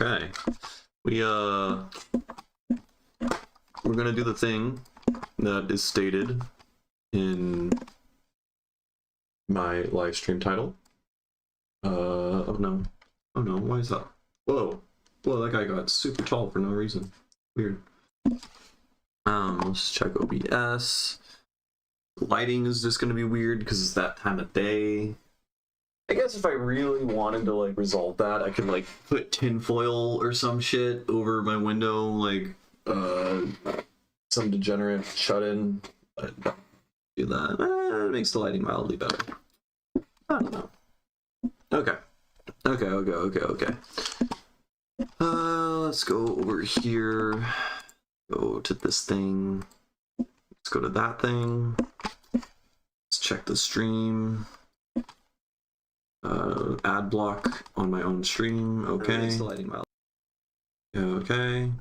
Okay. We're gonna do the thing that is stated in my live stream title. Oh no. Oh no, why is that? Whoa. Whoa, that guy got super tall for no reason. Weird. Let's check OBS. Lighting is just gonna be weird because it's that time of day. I guess if I really wanted to like resolve that, I could like put tinfoil or some shit over my window, like some degenerate shut-in. But don't do that. It makes the lighting mildly better. I don't know. Okay. Let's go over here. Go to this thing. Let's go to that thing. Let's check the stream. Ad block on my own stream. Okay. Okay.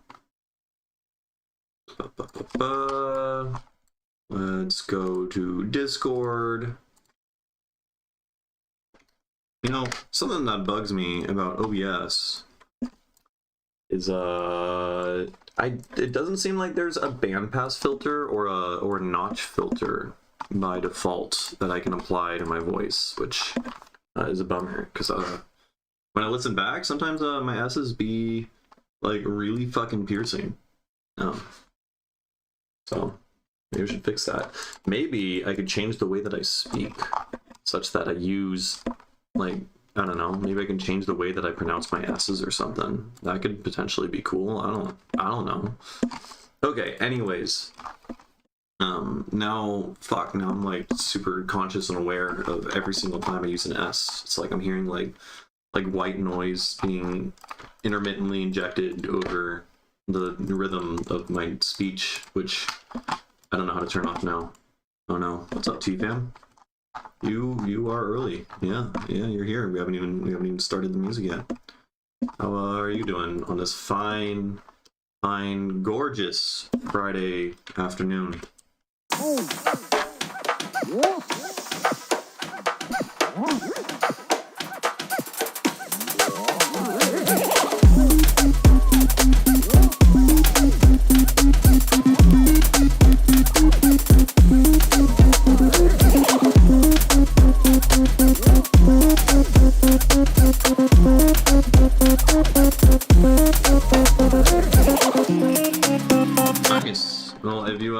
Let's go to Discord. You know, something that bugs me about OBS is it doesn't seem like there's a bandpass filter or a notch filter by default that I can apply to my voice, which is a bummer because when I listen back, sometimes my S's be like really fucking piercing. So maybe I should fix that. Maybe I could change the way that I speak such that I use, like, I don't know, maybe I can change the way that I pronounce my S's or something. That could potentially be cool. I don't know. Okay, anyways. Now I'm like super conscious and aware of every single time I use an S. It's like I'm hearing like white noise being intermittently injected over the rhythm of my speech, which I don't know how to turn off now. Oh no, what's up, T-Fam? You are early. Yeah, you're here. We haven't even started the music yet. How are you doing on this fine, gorgeous Friday afternoon? Nice. Well, if you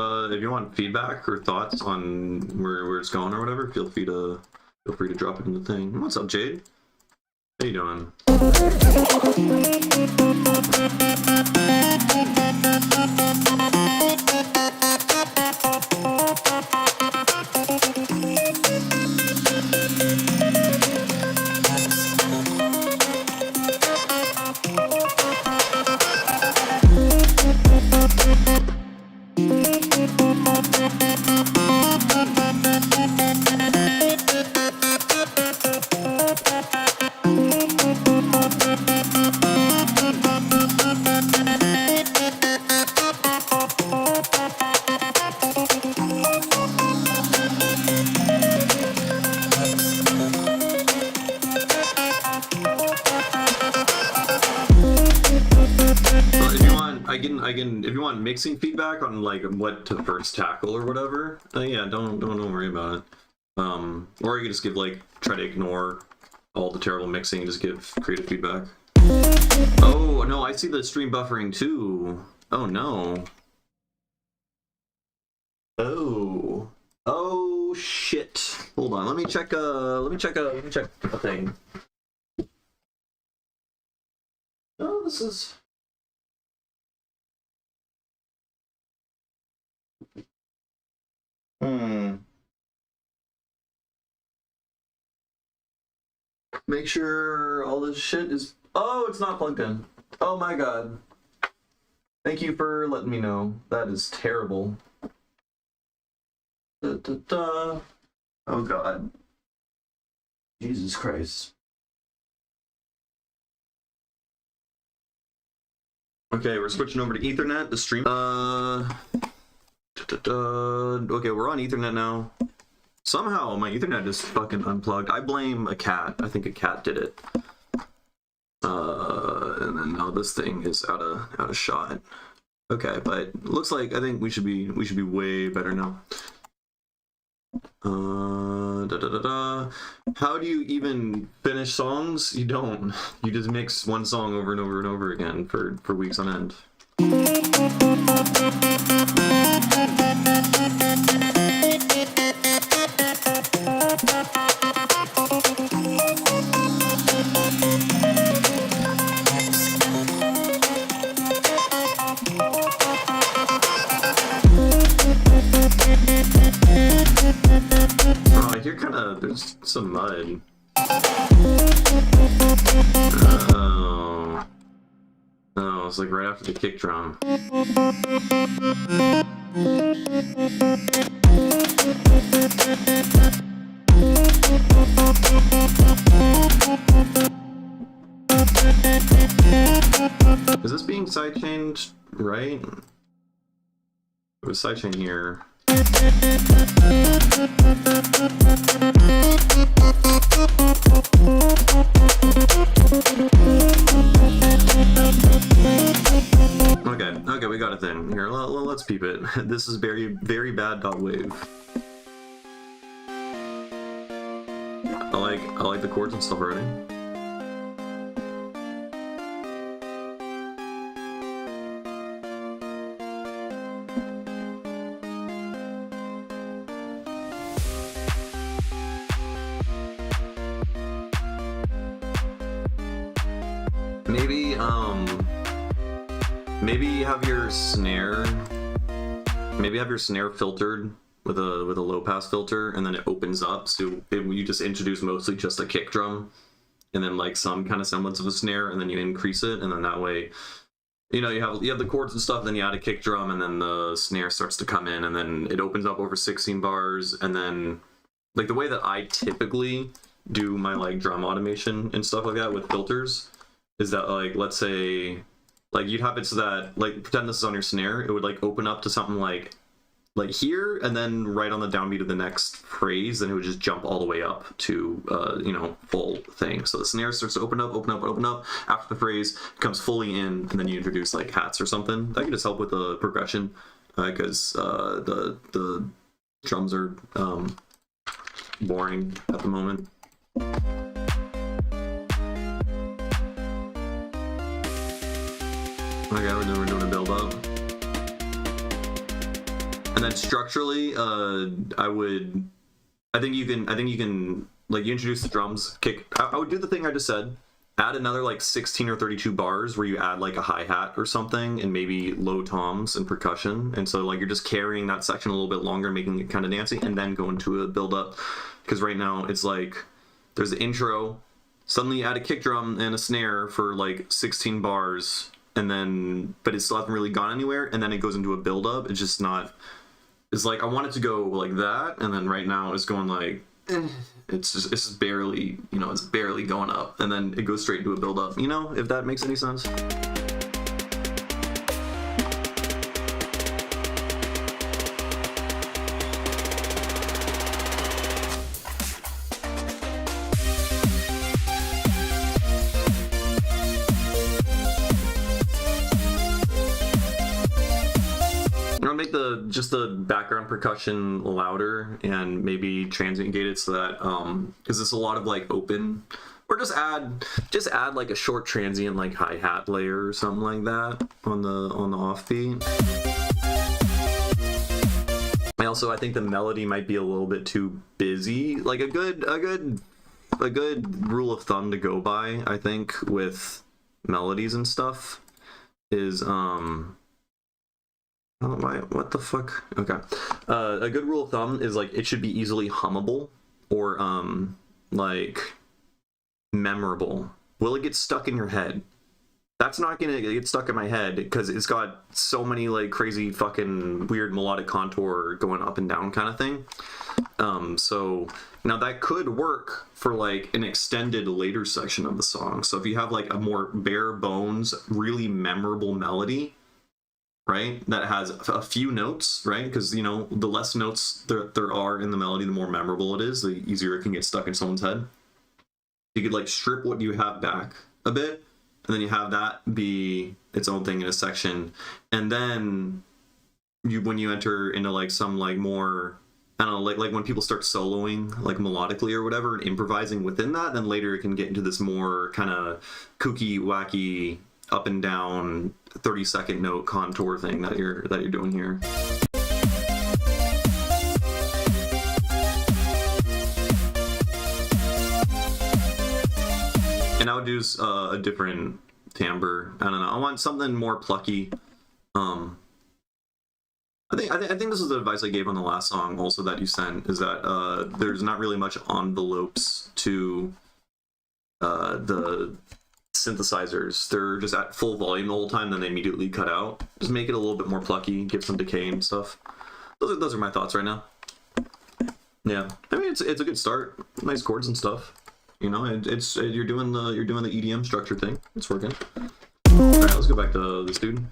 want feedback or thoughts on where it's going or whatever, feel free to drop it in the thing. What's up, Jade? How you doing? If you want mixing feedback on like what to first tackle or whatever, yeah, don't worry about it. Or you can just try to ignore all the terrible mixing and just give creative feedback. Oh no, I see the stream buffering too. Oh no. Oh shit. Hold on, let me check a thing. Oh, this is make sure all this shit is... Oh, it's not plugged in. Oh my god. Thank you for letting me know. That is terrible. Oh god. Jesus Christ. Okay, we're switching over to Ethernet, the stream. Okay, we're on Ethernet now. Somehow my Ethernet is fucking unplugged. I blame a cat. I think a cat did it. And then now this thing is out of shot. Okay, but looks like I think we should be way better now. How do you even finish songs? You don't. You just mix one song over and over and over again for weeks on end. There's some mud. Oh. No, it's like right after the kick drum. Is this being sidechained right? It was sidechained here. Okay, we got a thing here. Let's peep it. This is very, very bad .wave. I like the chords and stuff already. Maybe have your snare filtered with a low pass filter, and then it opens up, so you just introduce mostly just a kick drum and then like some kind of semblance of a snare, and then you increase it, and then that way, you know, you have the chords and stuff, then you add a kick drum, and then the snare starts to come in, and then it opens up over 16 bars. And then like the way that I typically do my like drum automation and stuff like that with filters is that, like, let's say like you'd have it so that, like, pretend this is on your snare, it would like open up to something like here, and then right on the downbeat of the next phrase, then it would just jump all the way up to you know, full thing. So the snare starts to open up after the phrase, comes fully in, and then you introduce like hats or something. That can just help with the progression, because the drums are boring at the moment. Okay, we're doing a build up. And then structurally, I think you can like, you introduce the drums, kick. I would do the thing I just said. Add another like 16 or 32 bars where you add like a hi-hat or something, and maybe low toms and percussion. And so like you're just carrying that section a little bit longer, making it kind of dancey, and then go into a build up. Because right now it's like there's the intro, suddenly you add a kick drum and a snare for like 16 bars, and then but it still hasn't really gone anywhere, and then it goes into a build up. It's just not. It's like I want it to go like that, and then right now it's going like it's just barely, you know, it's barely going up, and then it goes straight into a build up. You know, if that makes any sense. Make just the background percussion louder, and maybe transient gate it so that because it's a lot of like open, or just add like a short transient like hi-hat layer or something like that on the offbeat. I think the melody might be a little bit too busy. Like a good rule of thumb to go by, I think, with melodies and stuff is oh, what the fuck? Okay. A good rule of thumb is like it should be easily hummable, or like memorable. Will it get stuck in your head? That's not gonna get stuck in my head because it's got so many like crazy fucking weird melodic contour going up and down kind of thing. So now that could work for like an extended later section of the song. So if you have like a more bare bones, really memorable melody, right, that has a few notes, right? Because, you know, the less notes there are in the melody, the more memorable it is, the easier it can get stuck in someone's head. You could like strip what you have back a bit, and then you have that be its own thing in a section, and then when you enter into like some like more, I don't know, like when people start soloing like melodically or whatever and improvising within that, then later it can get into this more kind of kooky, wacky, up and down 30-second note contour thing that you're doing here. And I would do a different timbre. I don't know. I want something more plucky. I think this is the advice I gave on the last song also that you sent, is that there's not really much envelopes to the synthesizers. They're just at full volume the whole time, then they immediately cut out. Just make it a little bit more plucky, give some decay and stuff. Those are my thoughts right now. Yeah, I mean it's a good start. Nice chords and stuff. You know, you're doing the EDM structure thing. It's working. All right, let's go back to this dude.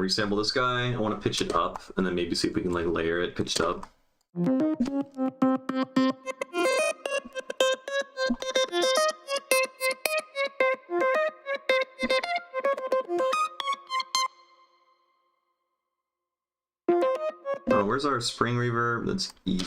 Sample this guy. I want to pitch it up and then maybe see if we can like layer it pitched up. Oh, where's our spring reverb? That's E.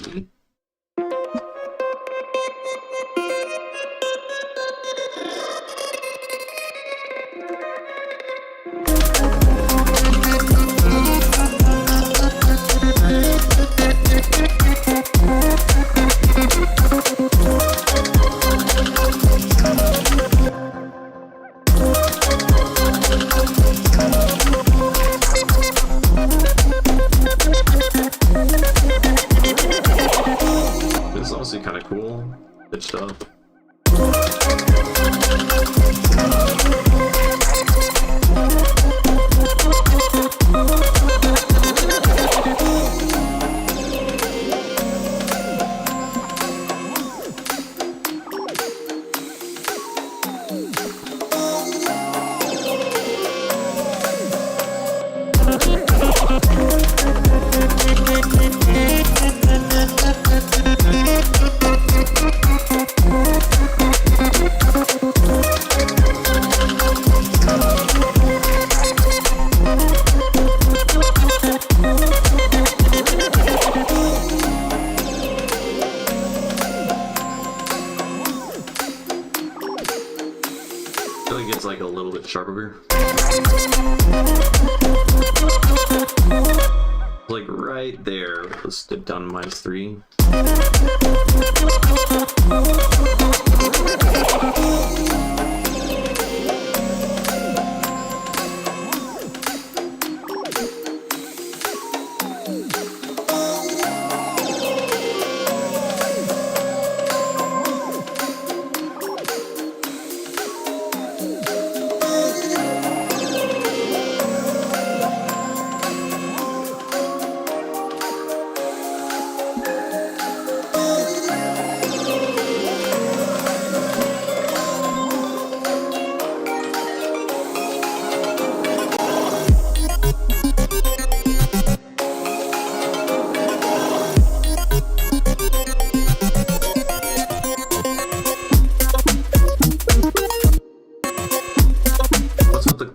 It's honestly kind of cool. Pitched up. I feel like it's like a little bit sharper. Like right there. Let's get down to -3.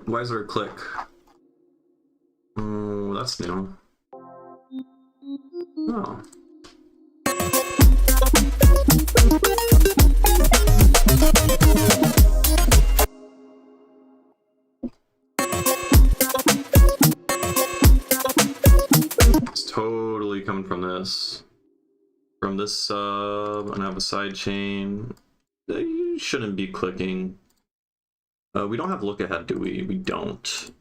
Why is there a click? Oh, that's new. Oh. It's totally coming from this. From this sub, and I have a side chain. You shouldn't be clicking. We don't have look ahead, do we? We don't.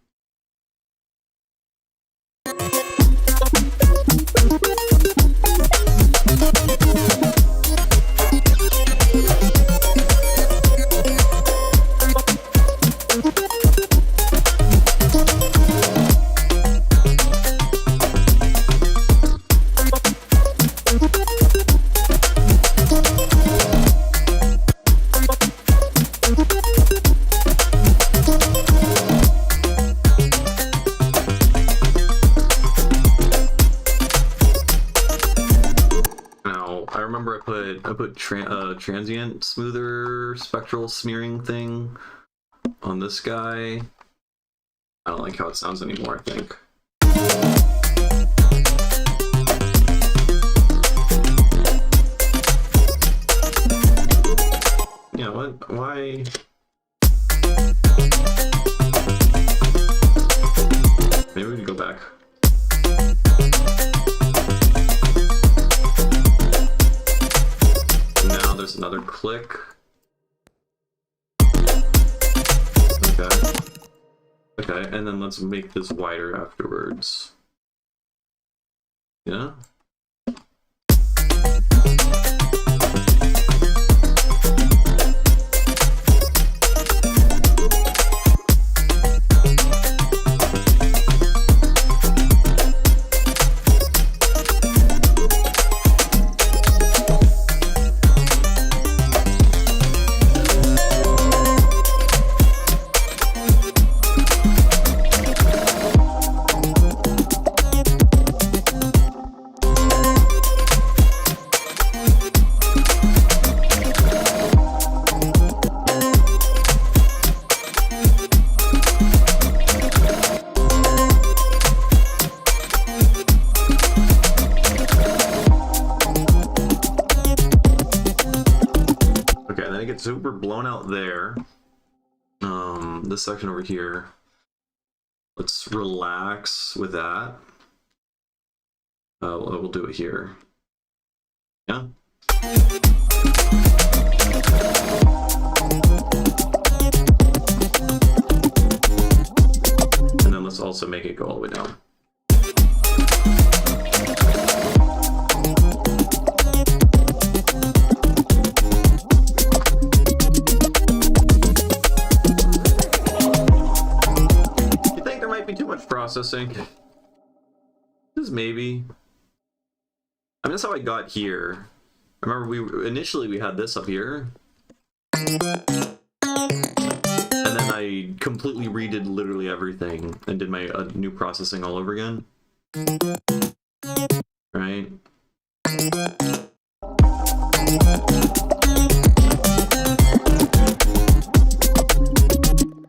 I put transient smoother spectral smearing thing on this guy. I don't like how it sounds anymore, I think. Yeah, what? Why? Maybe we can go back. There's another click. Okay. Okay, and then let's make this wider afterwards. Yeah? Super blown out there. This section over here, let's relax with that. We'll do it here. Yeah. And then let's also make it go all the way down. Processing. Just maybe. I mean, that's how I got here. I remember initially we had this up here. And then I completely redid literally everything and did my new processing all over again. Right?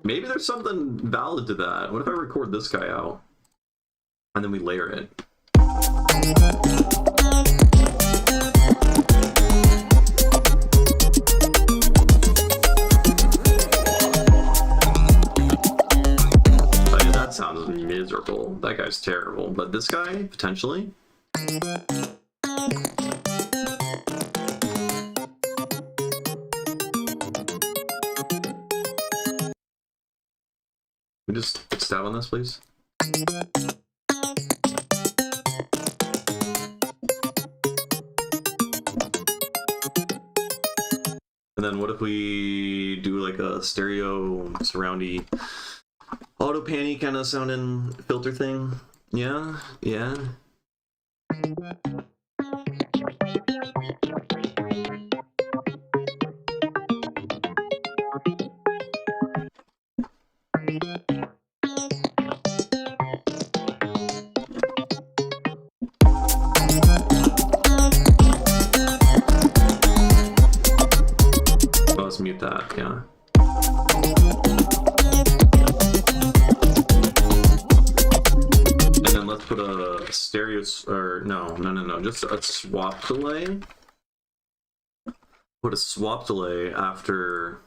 Maybe there's something valid to that. What if I record this guy out and then we layer it? miserable. That guy's terrible. But this guy, potentially. We just stab on this, please. And then what if we do like a stereo surroundy auto panny kind of sounding filter thing? Yeah, yeah. Let's mute that, yeah. And then let's put a stereo, or no, just a swap delay. Put a swap delay after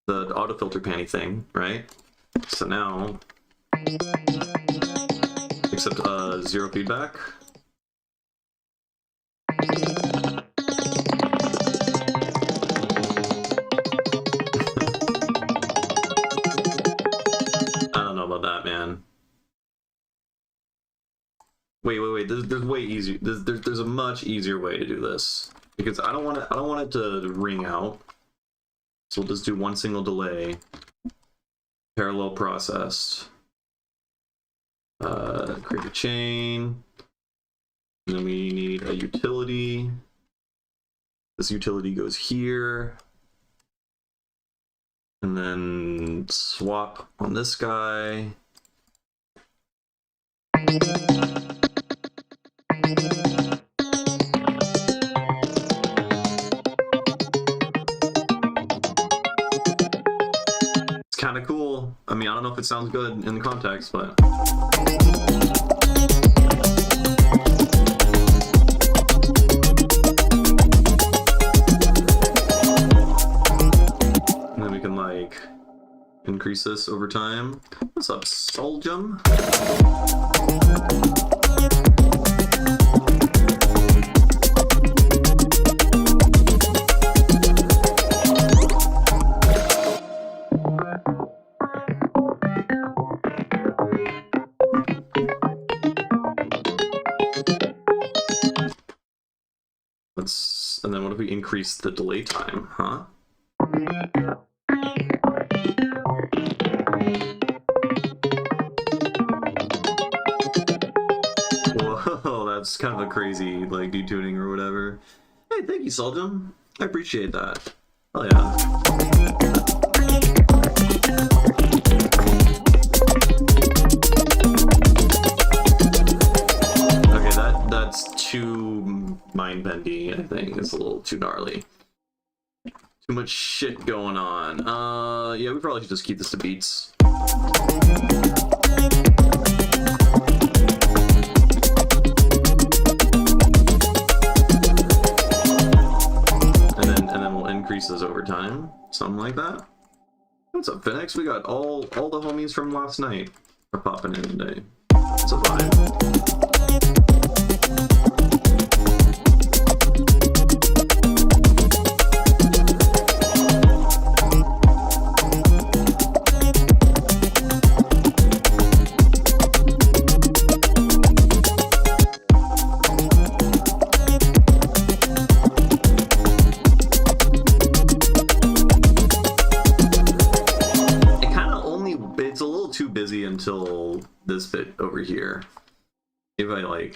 the auto filter panny thing, right? So now, except zero feedback. Wait. There's way easier. There's a much easier way to do this because I don't want it to ring out. So we'll just do one single delay, parallel processed. Create a chain. And then we need a utility. This utility goes here. And then swap on this guy. It's kind of cool. I mean, I don't know if it sounds good in the context, but and then we can like increase this over time. What's up, Soljum? And then what if we increase the delay time, huh? Whoa, that's kind of a crazy, like, detuning or whatever. Hey, thank you, Soljum. I appreciate that. Oh yeah. That's too mind-bendy, I think. It's a little too gnarly. Too much shit going on. Yeah, we probably should just keep this to beats. And then we'll increase this over time. Something like that. What's up, Phoenix? We got all the homies from last night are popping in today. It's a vibe. Busy until this bit over here. If I like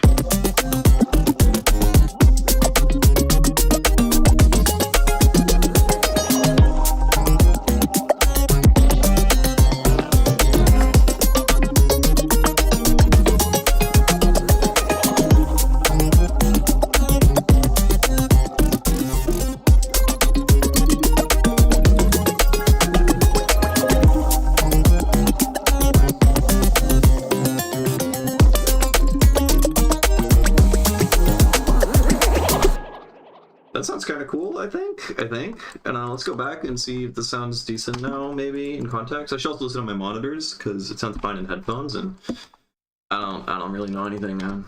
cool. I think. And let's go back and see if the sound's decent now. Maybe in context. I should also listen on my monitors because it sounds fine in headphones, and I don't really know anything, man.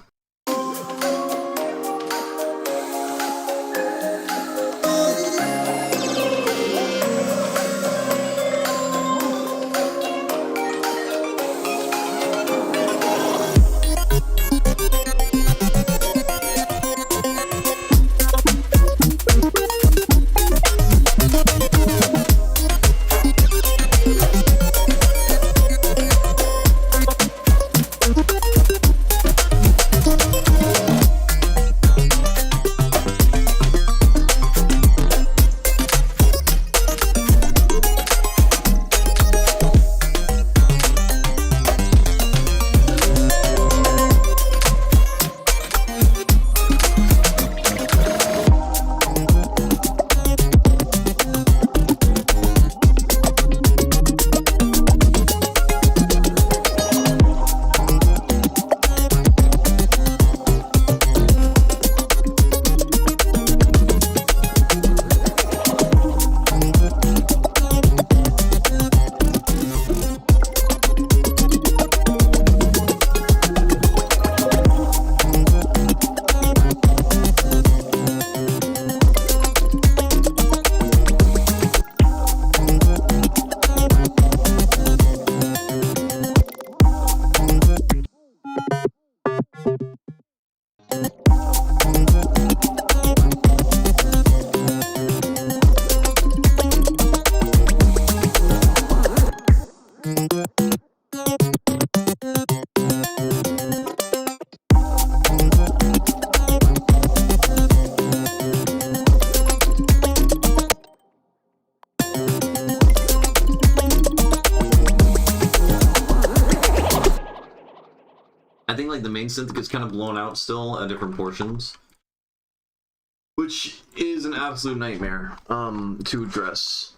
I think like the main synth gets kind of blown out still at different portions, which is an absolute nightmare to address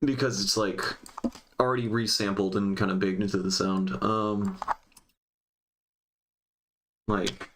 because it's like already resampled and kind of baked into the sound. Like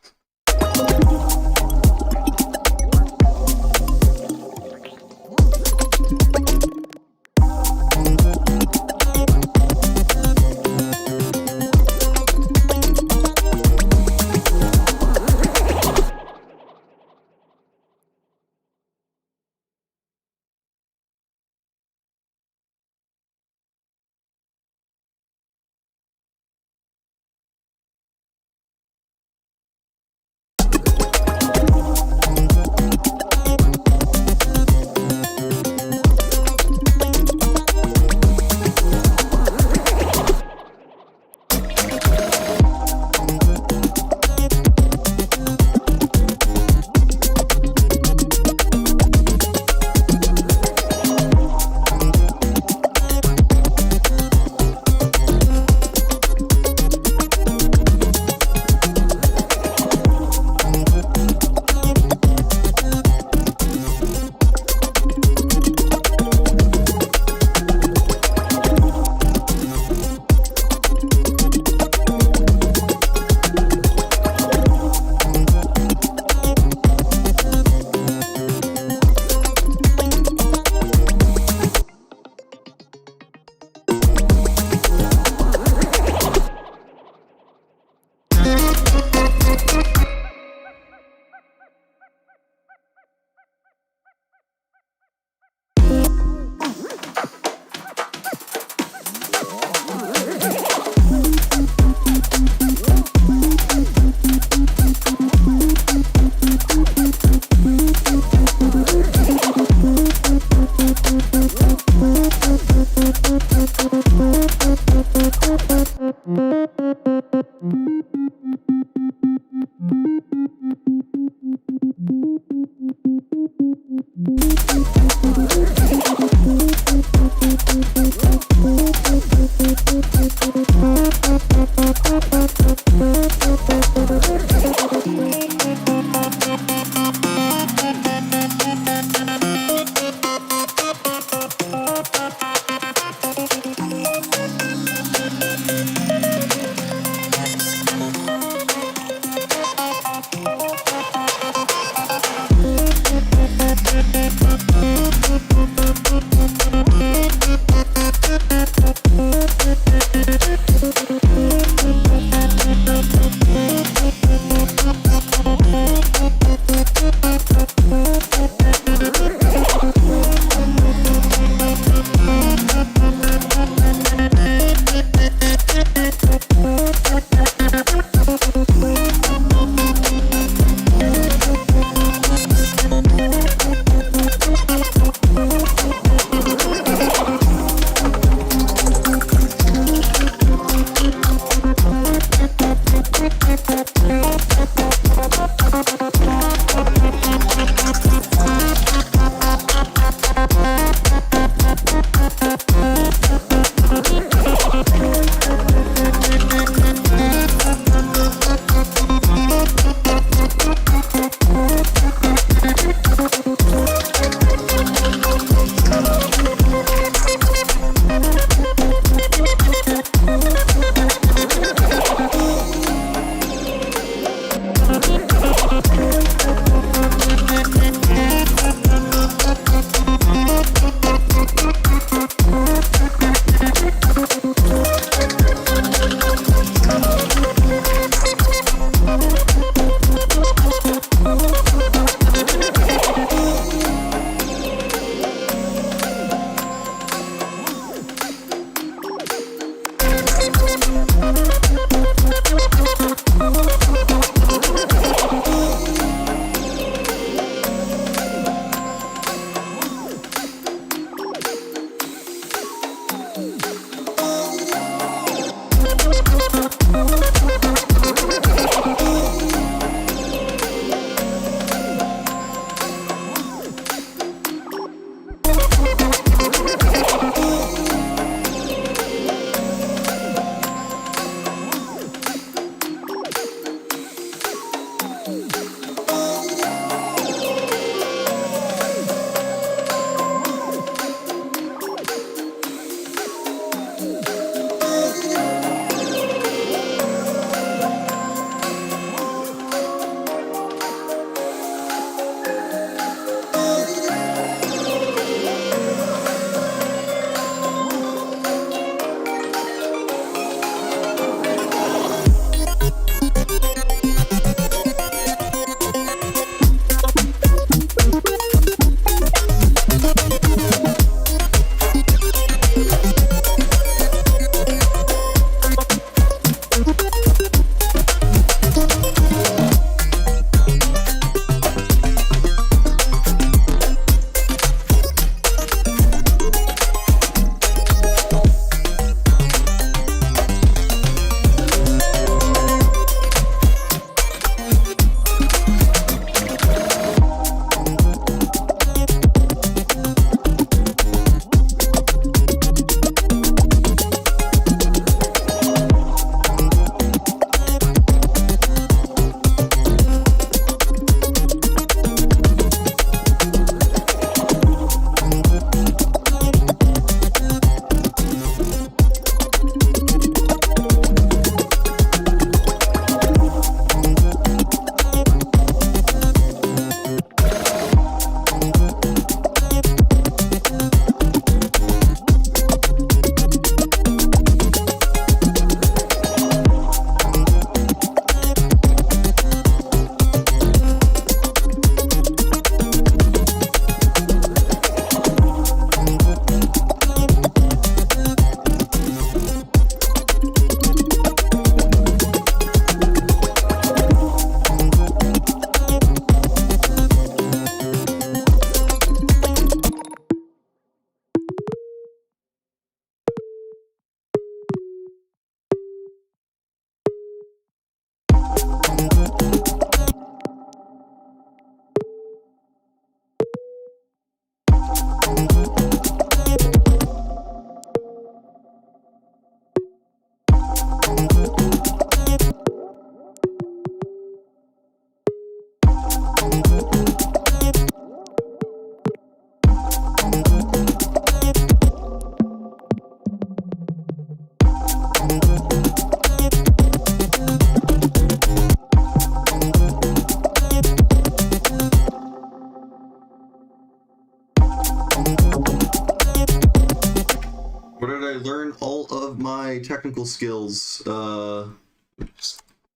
learn all of my technical skills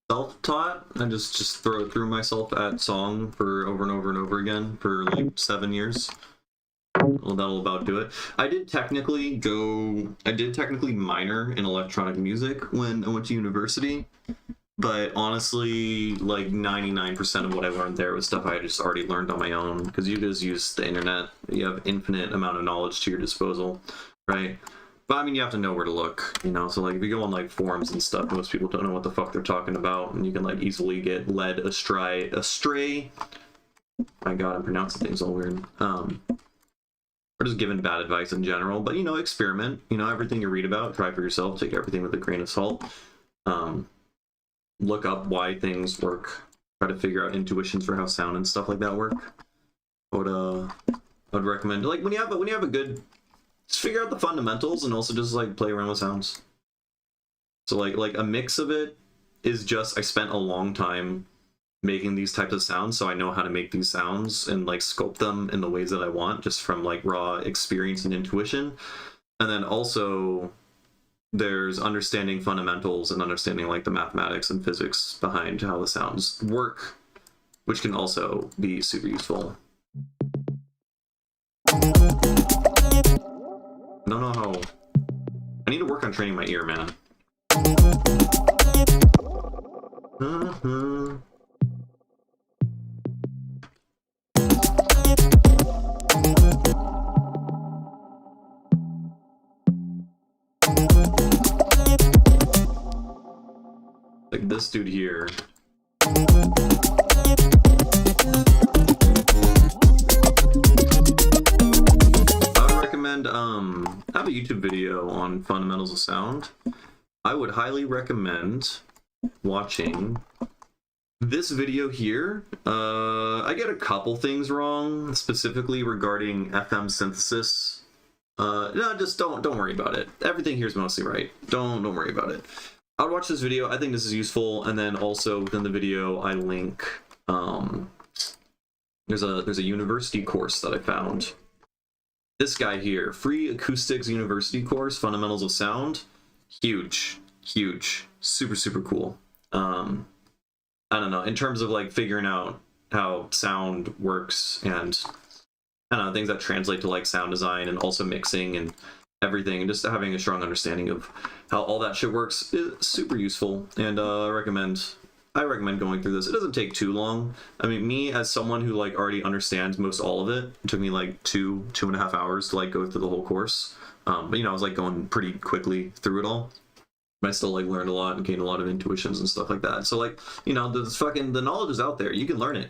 self-taught. I just threw myself at song for over and over and over again for like 7 years. Well, that'll about do it. I did technically minor in electronic music when I went to university, but honestly, like 99% of what I learned there was stuff I just already learned on my own, because you just use the internet. You have infinite amount of knowledge to your disposal, right? But I mean, you have to know where to look, you know? So like if you go on like forums and stuff, most people don't know what the fuck they're talking about, and you can like easily get led astray. My god, I'm pronouncing things all weird. Or just given bad advice in general. But, you know, experiment. You know, everything you read about, try for yourself. Take everything with a grain of salt. Look up why things work. Try to figure out intuitions for how sound and stuff like that work. I would recommend, like, when you have a good, just figure out the fundamentals and also just like play around with sounds. So like a mix of it is just, I spent a long time making these types of sounds, so I know how to make these sounds and like sculpt them in the ways that I want, just from like raw experience and intuition. And then also there's understanding fundamentals and understanding like the mathematics and physics behind how the sounds work, which can also be super useful. I don't know how. I need to work on training my ear, man. Like this dude here. I would recommend have a YouTube video on fundamentals of sound. I would highly recommend watching this video here. I get a couple things wrong, specifically regarding FM synthesis. No, just don't worry about it. Everything here is mostly right. Don't worry about it. I would watch this video. I think this is useful, and then also within the video I link there's a university course that I found. This guy here, Free Acoustics University course, Fundamentals of Sound. Huge, super cool. I don't know, in terms of like figuring out how sound works and I don't know, things that translate to like sound design and also mixing and everything, and just having a strong understanding of how all that shit works is super useful. And I recommend going through this. It doesn't take too long. I mean, me as someone who like already understands most all of it, it took me like 2.5 hours to like go through the whole course. But you know, I was like going pretty quickly through it all. But I still like learned a lot and gained a lot of intuitions and stuff like that. So like, you know, the knowledge is out there. You can learn it.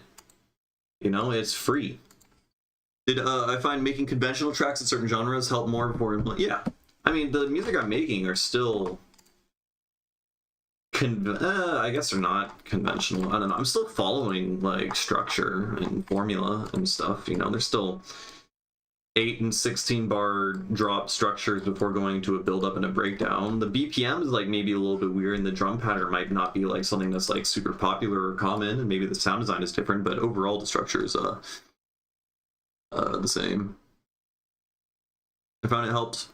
You know, it's free. Did I find making conventional tracks in certain genres help more before implement? Yeah. I mean, the music I'm making are still I guess they're not conventional. I don't know. I'm still following like structure and formula and stuff. You know, there's still 8 and 16 bar drop structures before going to a build up and a breakdown. The BPM is like maybe a little bit weird, and the drum pattern might not be like something that's like super popular or common, and maybe the sound design is different, but overall the structure is the same. I found it helped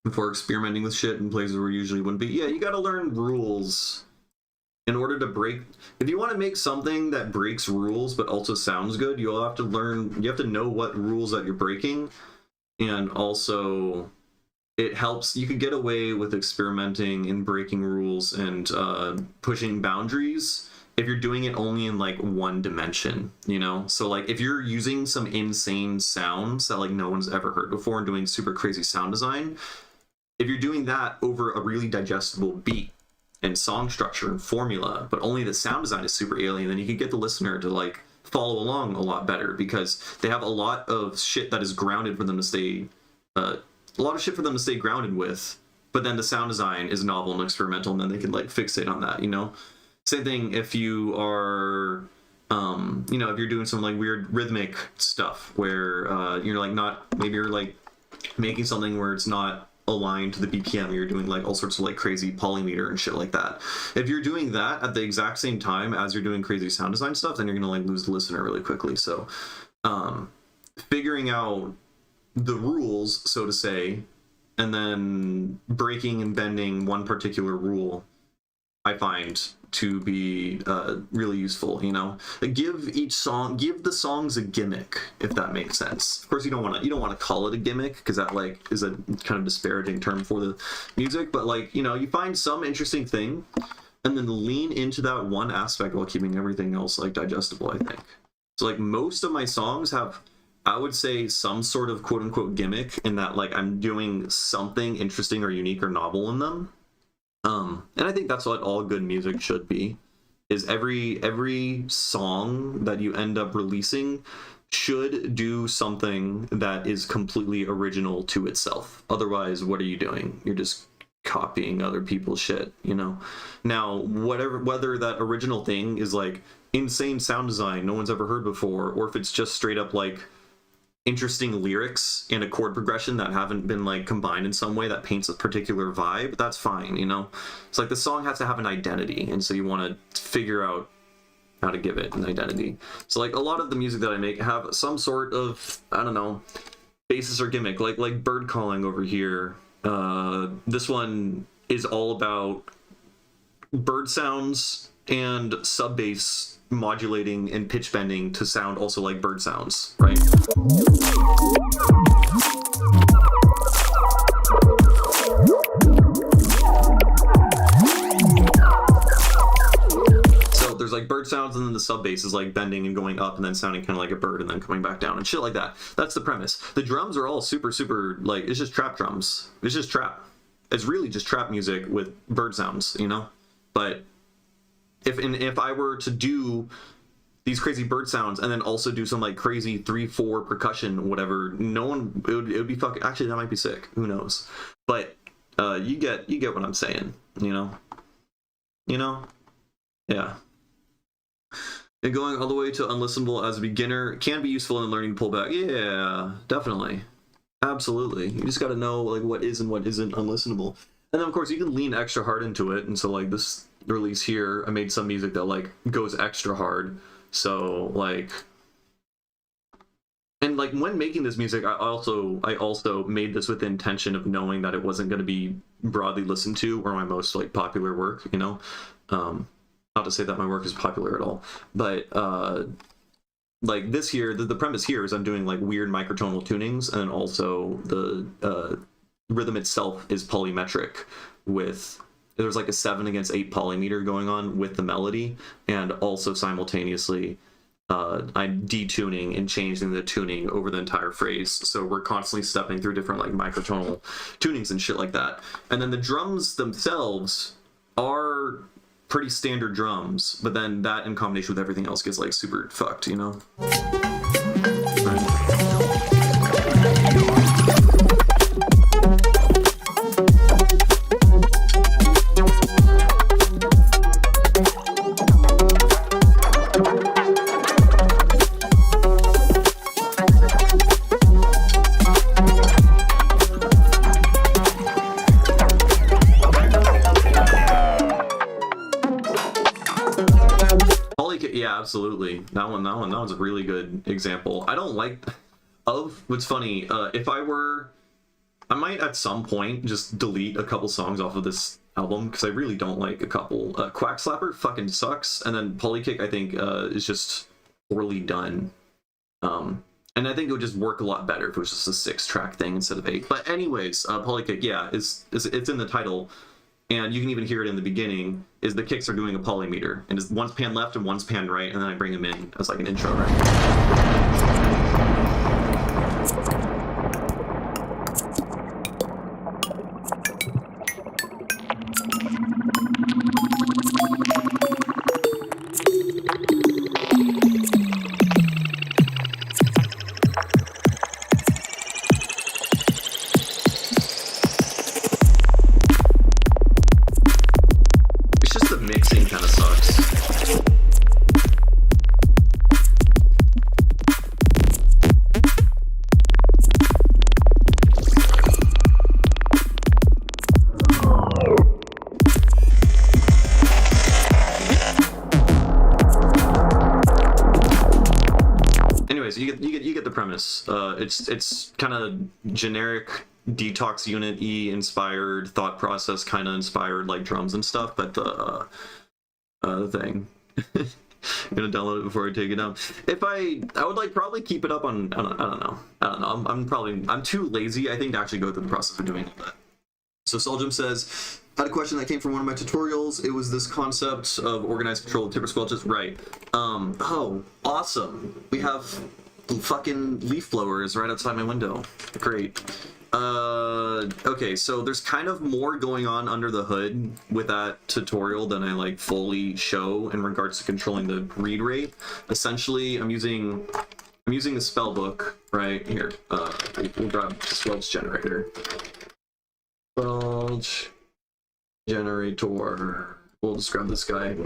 before experimenting with shit in places where usually wouldn't be. Yeah, you gotta learn rules in order to break. If you want to make something that breaks rules but also sounds good, you have to know what rules that you're breaking. And also it helps, you could get away with experimenting and breaking rules and pushing boundaries if you're doing it only in like one dimension, you know? So like if you're using some insane sounds that like no one's ever heard before and doing super crazy sound design, if you're doing that over a really digestible beat and song structure and formula, but only the sound design is super alien, then you can get the listener to like follow along a lot better, because they have a lot of shit that is grounded for them to stay, grounded with, but then the sound design is novel and experimental, and then they can like fixate on that, you know? Same thing if you are, you know, if you're doing some like weird rhythmic stuff where you're like maybe you're like making something where it's not aligned to the BPM, you're doing like all sorts of like crazy polymeter and shit like that. If you're doing that at the exact same time as you're doing crazy sound design stuff, then you're gonna like lose the listener really quickly. So figuring out the rules, so to say, and then breaking and bending one particular rule, I find to be really useful. You know, give the songs a gimmick, if that makes sense. Of course, you don't want to call it a gimmick, because that like is a kind of disparaging term for the music. But like, you know, you find some interesting thing, and then lean into that one aspect while keeping everything else like digestible, I think. So like most of my songs have, I would say, some sort of quote unquote gimmick, in that like I'm doing something interesting or unique or novel in them. And I think that's what all good music should be, is every song that you end up releasing should do something that is completely original to itself. Otherwise, what are you doing? You're just copying other people's shit, you know? Now, whether that original thing is like insane sound design no one's ever heard before, or if it's just straight up like interesting lyrics and a chord progression that haven't been like combined in some way that paints a particular vibe, that's fine, you know? It's like the song has to have an identity, and so you want to figure out how to give it an identity. So like a lot of the music that I make have some sort of, I don't know, basis or gimmick, like bird calling over here. This one is all about bird sounds and sub bass modulating and pitch bending to sound also like bird sounds, right? So there's like bird sounds, and then the sub bass is like bending and going up and then sounding kind of like a bird and then coming back down and shit like that. That's the premise. The drums are all super like, it's just trap drums. It's just trap. It's really just trap music with bird sounds, you know? But if I were to do these crazy bird sounds and then also do some like crazy 3/4 percussion, whatever, no one, it would be fucking, actually that might be sick, who knows? But you get what I'm saying, you know? Yeah. And going all the way to unlistenable as a beginner can be useful in learning to pull back. Yeah, definitely, absolutely. You just got to know like what is and what isn't unlistenable. And then of course you can lean extra hard into it, and so like this release here, I made some music that like goes extra hard. So like, and like when making this music, I also made this with the intention of knowing that it wasn't going to be broadly listened to or my most like popular work, you know. Not to say that my work is popular at all, but like this here, the premise here is I'm doing like weird microtonal tunings, and then also the rhythm itself is polymetric, with there's like a 7/8 polymeter going on with the melody, and also simultaneously I'm detuning and changing the tuning over the entire phrase. So we're constantly stepping through different like microtonal tunings and shit like that. And then the drums themselves are pretty standard drums, but then that in combination with everything else gets like super fucked, you know? Yeah, absolutely. That one's a really good example. I don't like what's funny, if I might at some point just delete a couple songs off of this album, because I really don't like a couple. Quack Slapper fucking sucks, and then Polykick I think is just poorly done. And I think it would just work a lot better if it was just a 6-track thing instead of 8. But anyways, Polykick, yeah, it's in the title. And you can even hear it in the beginning, is the kicks are doing a polymeter. And it's one's pan left and one's pan right, and then I bring them in as like an intro, right? You get the premise. It's kind of generic Detox Unit E inspired, thought process kind of inspired like drums and stuff, but the thing. I'm gonna download it before I take it down. If I would like probably keep it up on, I don't know. I'm too lazy, I think, to actually go through the process of doing that. So Soljum says, had a question that came from one of my tutorials. It was this concept of organized control of tipper squelches. Right. Oh, awesome. We have fucking leaf blowers right outside my window. Great. Okay, so there's kind of more going on under the hood with that tutorial than I like fully show in regards to controlling the read rate. Essentially, I'm using the spell book right here. We'll grab Squelch Generator. Squelch Generator. We'll just grab this guy.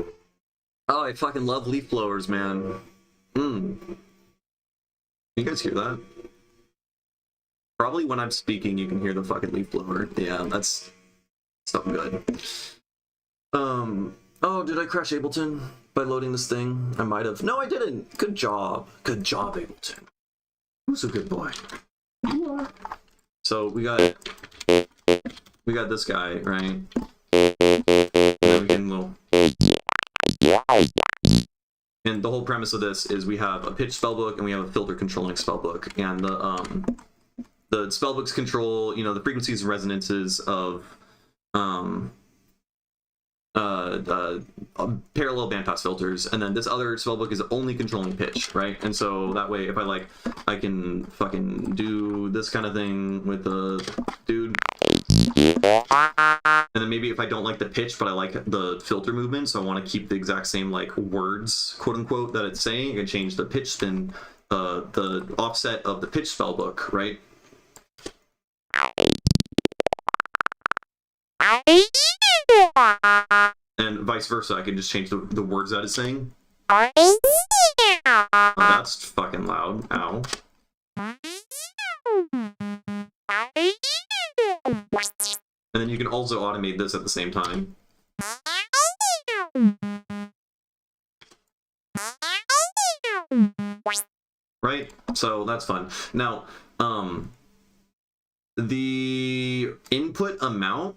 Oh, I fucking love leaf blowers, man. You guys hear that? Probably when I'm speaking, you can hear the fucking leaf blower. Yeah, that's something good. Oh, did I crash Ableton by loading this thing? I might have. No, I didn't. Good job. Good job, Ableton. Who's a good boy? You are. So we got this guy, right? And then we can go. And the whole premise of this is we have a pitch spellbook and we have a filter controlling spellbook, and the spellbooks control, you know, the frequencies and resonances of parallel bandpass filters, and then this other spellbook is only controlling pitch, right? And so that way, if I can fucking do this kind of thing with the dude, and then maybe if I don't like the pitch, but I like the filter movement, so I want to keep the exact same like words, quote unquote, that it's saying, I can change the pitch spin, the offset of the pitch spellbook, right? And vice versa, I can just change the words that it's saying. Oh, that's fucking loud. Ow. And then you can also automate this at the same time. Right? So that's fun. Now, the input amount,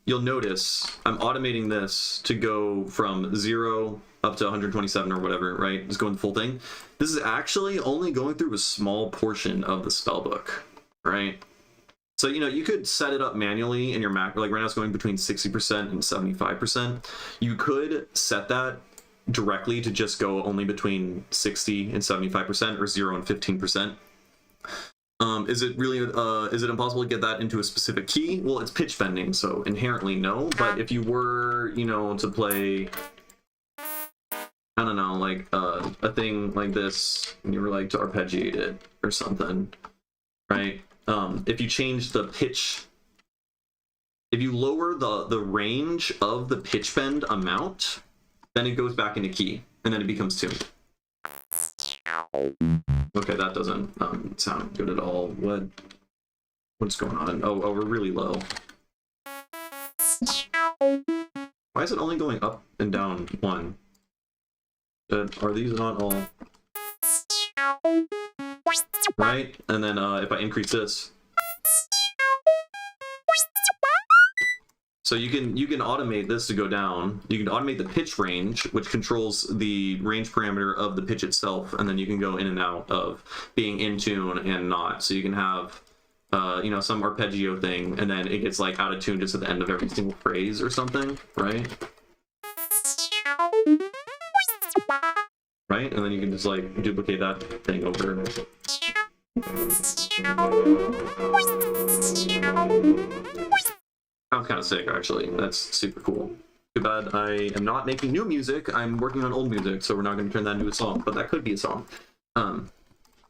you'll notice I'm automating this to go from 0 up to 127 or whatever, right? It's going the full thing. This is actually only going through a small portion of the spellbook, right? So, you know, you could set it up manually in your Mac, like right now it's going between 60% and 75%. You could set that directly to just go only between 60 and 75% or 0 and 15%. Is it really, is it impossible to get that into a specific key? Well, it's pitch bending, so inherently no, but if you were, you know, to play, I don't know, like a thing like this, and you were like to arpeggiate it or something, right? If you change the pitch, if you lower the range of the pitch bend amount, then it goes back into key, and then it becomes tuned. Okay, that doesn't sound good at all. What's going on? Oh, we're really low. Why is it only going up and down one? Are these not all right? And then if I increase this, so you can automate this to go down. You can automate the pitch range, which controls the range parameter of the pitch itself, and then you can go in and out of being in tune and not. So you can have, you know, some arpeggio thing, and then it gets like out of tune just at the end of every single phrase or something, right? Right, and then you can just like duplicate that thing over. Sounds kind of sick, actually. That's super cool. Too bad I am not making new music. I'm working on old music, so we're not going to turn that into a song, but that could be a song.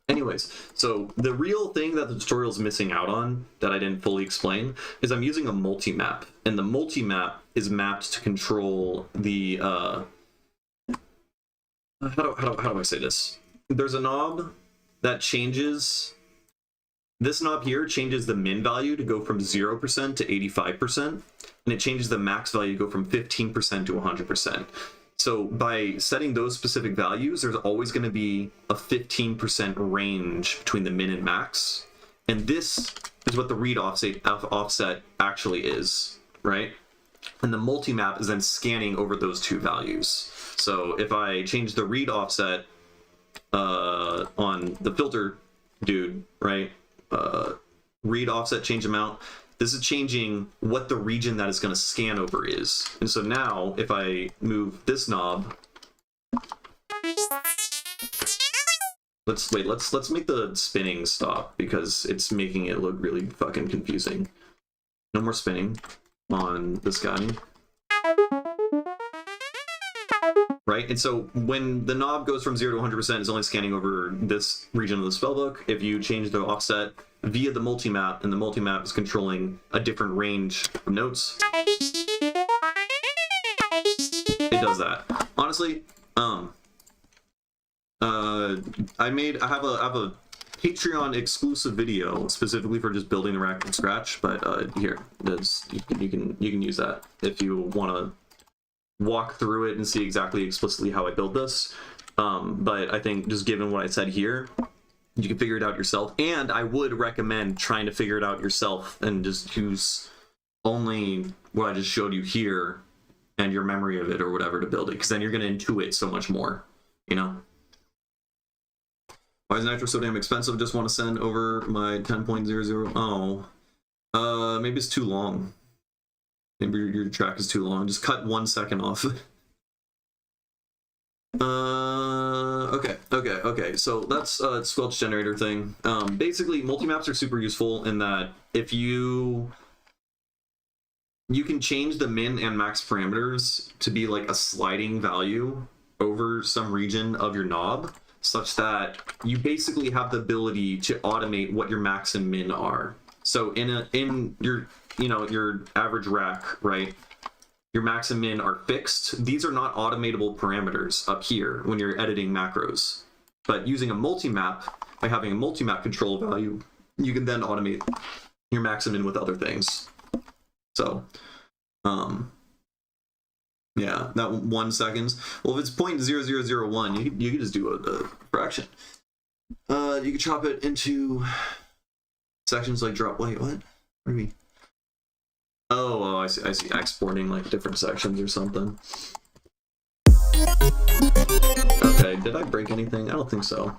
Anyways, so the real thing that the tutorial is missing out on that I didn't fully explain is I'm using a multi-map, and the multi-map is mapped to control the how do I say this? There's a knob that changes. This knob here changes the min value to go from 0% to 85%, and it changes the max value to go from 15% to 100%. So by setting those specific values, there's always going to be a 15% range between the min and max, and this is what the read offset actually is, right? And the multi-map is then scanning over those two values. So if I change the read offset on the filter dude, right? Read offset change amount. This is changing what the region that is going to scan over is. And so now if I move this knob, let's make the spinning stop because it's making it look really fucking confusing. No more spinning on this guy. Right? And so when the knob goes from 0 to 100%, it's only scanning over this region of the spellbook. If you change the offset via the multi-map, and the multi-map is controlling a different range of notes, it does that. Honestly, I have a Patreon exclusive video specifically for just building the rack from scratch, but here, you can use that if you want to walk through it and see exactly explicitly how I build this. But I think just given what I said here, you can figure it out yourself. And I would recommend trying to figure it out yourself and just use only what I just showed you here and your memory of it or whatever to build it, because then you're going to intuit so much more, you know? Why is Nitro so damn expensive? Just want to send over my 10.00. Oh, maybe it's too long. Maybe your track is too long. Just cut 1 second off. Okay. So that's squelch generator thing. Basically, multi-maps are super useful in that if you can change the min and max parameters to be like a sliding value over some region of your knob, such that you basically have the ability to automate what your max and min are. So in your your average rack, right? Your max and min are fixed. These are not automatable parameters up here when you're editing macros. But using a multi-map, by having a multi-map control value, you can then automate your max and min with other things. So, yeah, that 1 second. Well, if it's 0.0001, you can just do a fraction. You can chop it into sections like drop. Wait, what? What do you mean? Oh, I see. Exporting like different sections or something. Okay, did I break anything? I don't think so.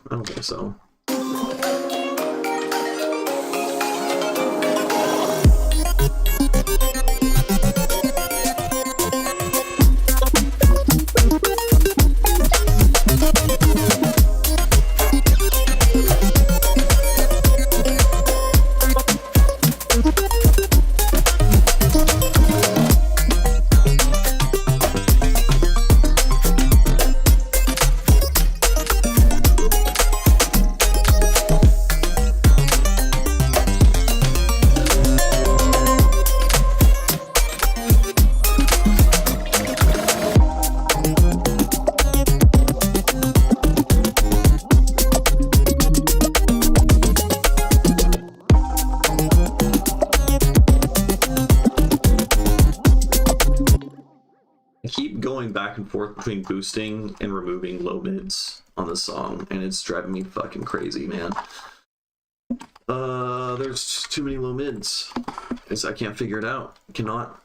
Back and forth between boosting and removing low mids on this song, and it's driving me fucking crazy, man. There's too many low mids. I can't figure it out. Cannot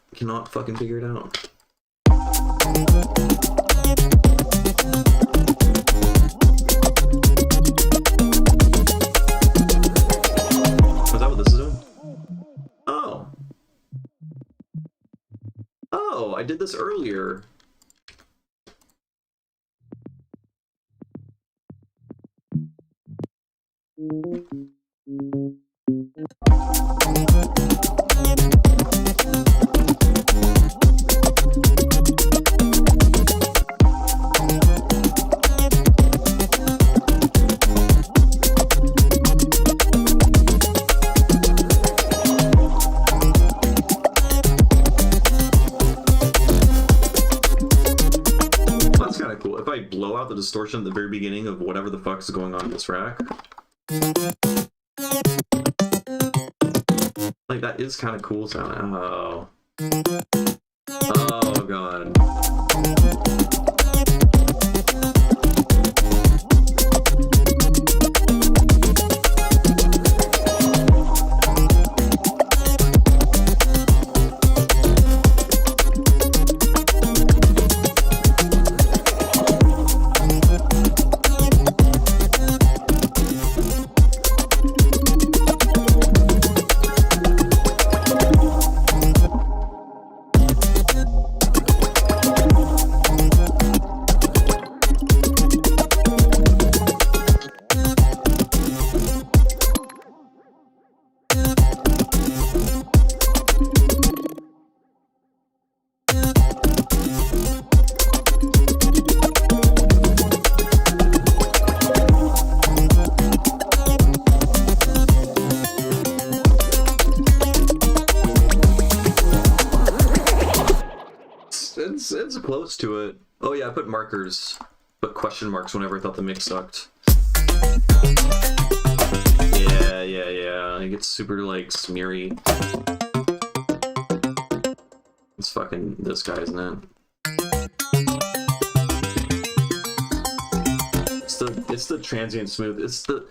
fucking figure it out. Is that what this is doing? Oh, I did this earlier. The distortion at the very beginning of whatever the fuck is going on in this rack. Like, that is kind of cool sounding. Oh god. It's close to it. Oh yeah, I put markers, but question marks whenever I thought the mix sucked. Yeah. It gets super like smeary. It's fucking this guy, isn't it? It's the transient smooth. It's the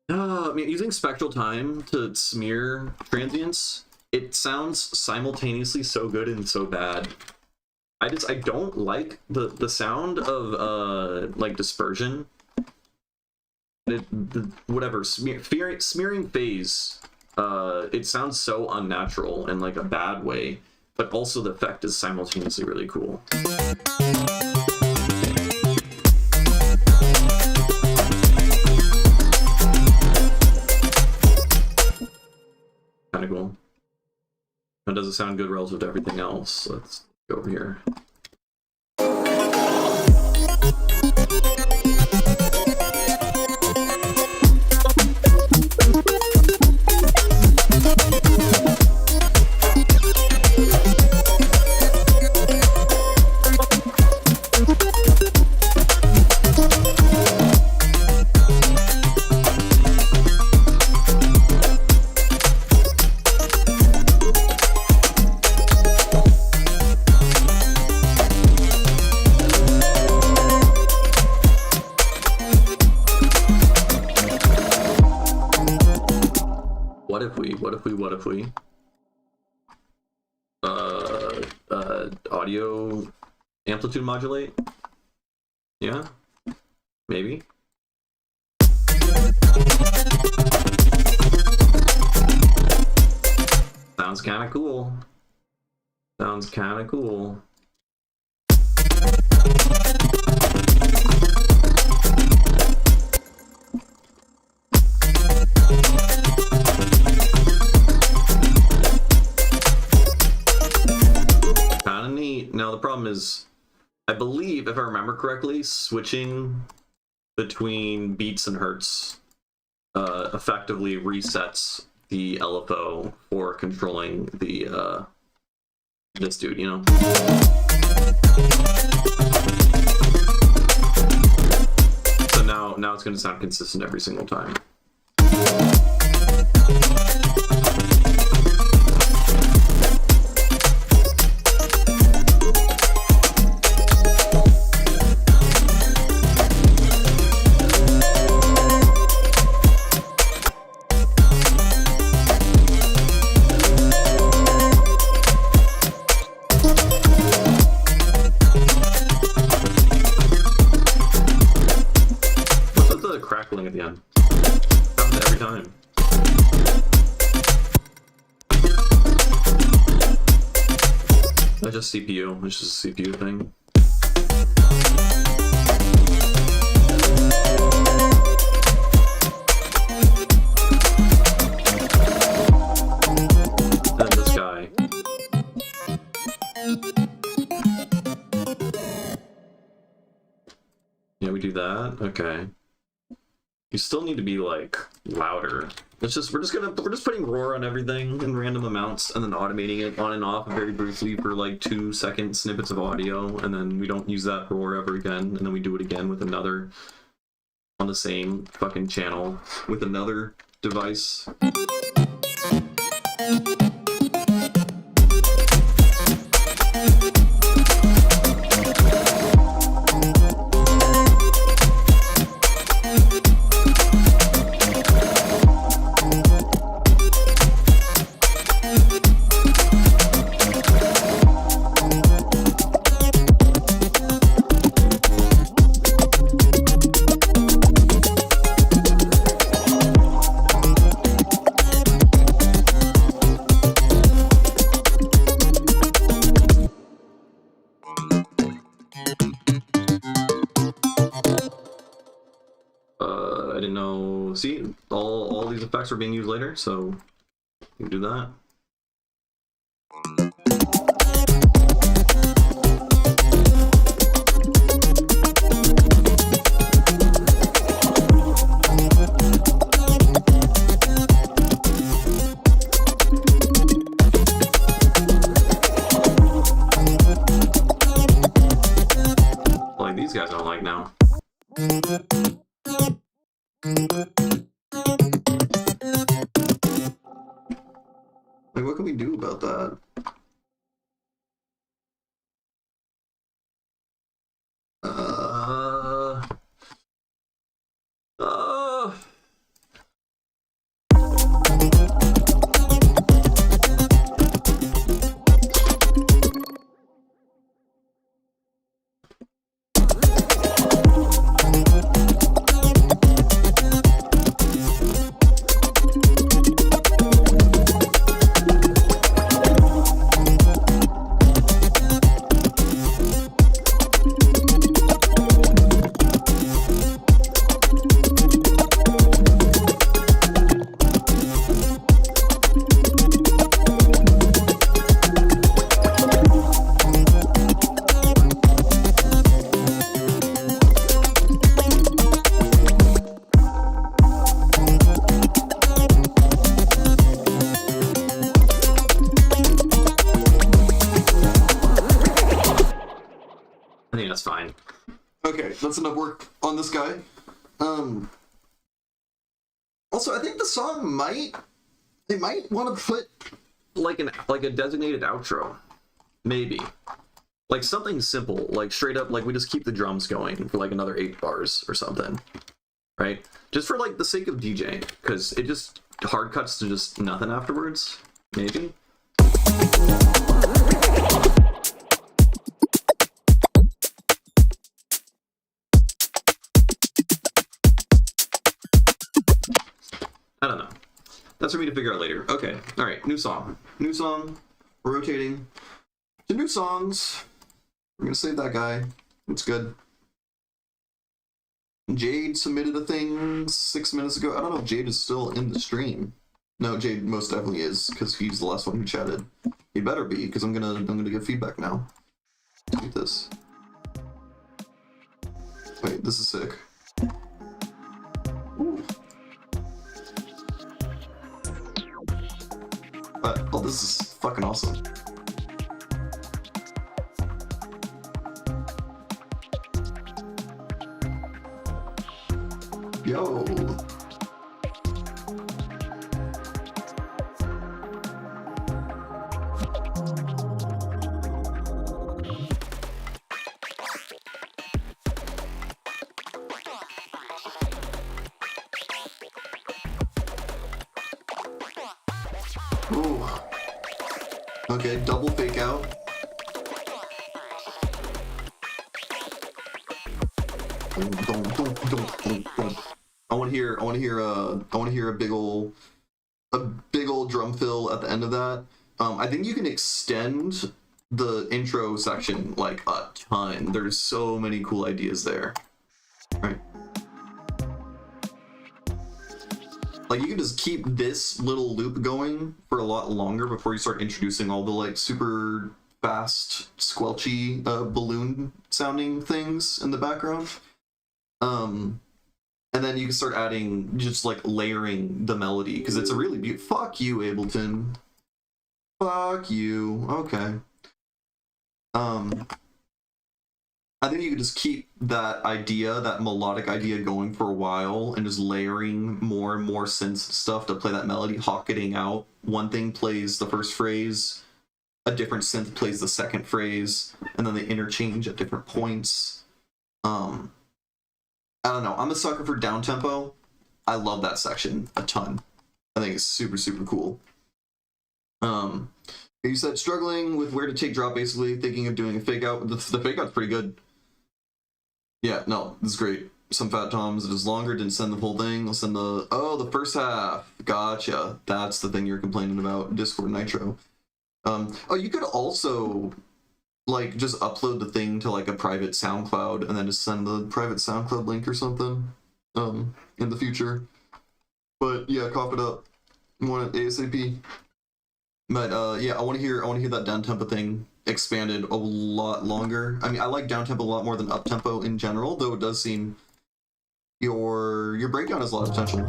I mean, using spectral time to smear transients, it sounds simultaneously so good and so bad. I don't like the sound of like dispersion. Whatever smearing phase. It sounds so unnatural in like a bad way, but also the effect is simultaneously really cool. Kind of cool. It doesn't sound good relative to everything else. Let's go over here. What if we audio amplitude modulate? Yeah, maybe. Sounds kind of cool. Sounds kind of cool. Now the problem is, I believe, if I remember correctly, switching between beats and hertz effectively resets the LFO for controlling the this dude, you know. So now it's going to sound consistent every single time. Crackling at the end. Happens every time. That's just CPU. It's just a CPU thing. And this guy. Yeah, we do that. Okay. You still need to be like louder. We're just putting roar on everything in random amounts and then automating it on and off very briefly for like 2-second snippets of audio, and then we don't use that roar ever again, and then we do it again with another on the same fucking channel with another device. see, all these effects are being used later, so you can do that. Like these guys I don't like now. Like, what can we do about that? I think that's fine. Okay, that's enough work on this guy. Also, I think the song might want to put like a designated outro, maybe. Like something simple, like straight up, like we just keep the drums going for like another 8 bars or something, right? Just for like the sake of DJing, because it just hard cuts to just nothing afterwards, maybe. I don't know. That's for me to figure out later. Okay, all right, new song. New song, we're rotating to new songs. We're gonna save that guy. It's good. Jade submitted a thing 6 minutes ago. I don't know if Jade is still in the stream. No, Jade most definitely is, because he's the last one who chatted. He better be, because I'm gonna give feedback now. Let's get this. Wait, this is sick. Ooh. Oh, this is fucking awesome. Yo. Ooh. Okay, double fake out. I want to hear a big old drum fill at the end of that. I think you can extend the intro section like a ton. There's so many cool ideas there. Right. Like, you can just keep this little loop going for a lot longer before you start introducing all the, like, super fast, squelchy, balloon sounding things in the background. And then you can start adding, just, like, layering the melody, because it's a really beautiful... Fuck you, Ableton. Fuck you. Okay. I think you could just keep that idea, that melodic idea going for a while and just layering more and more synth stuff to play that melody, hocketing out. One thing plays the first phrase, a different synth plays the second phrase, and then they interchange at different points. I don't know. I'm a sucker for downtempo. I love that section a ton. I think it's super, super cool. You said struggling with where to take drop, basically thinking of doing a fake out. The fake out's pretty good. Yeah, no, this is great. Some fat toms, it is longer, didn't send the whole thing. I'll send the first half. Gotcha. That's the thing you're complaining about, Discord Nitro. Oh, you could also, like, just upload the thing to, like, a private SoundCloud and then just send the private SoundCloud link or something, in the future. But yeah, cough it up. I want it ASAP. But yeah, I want to hear that down tempo thing expanded a lot longer. I mean, I like down tempo a lot more than up tempo in general, though it does seem your breakdown has a lot of potential.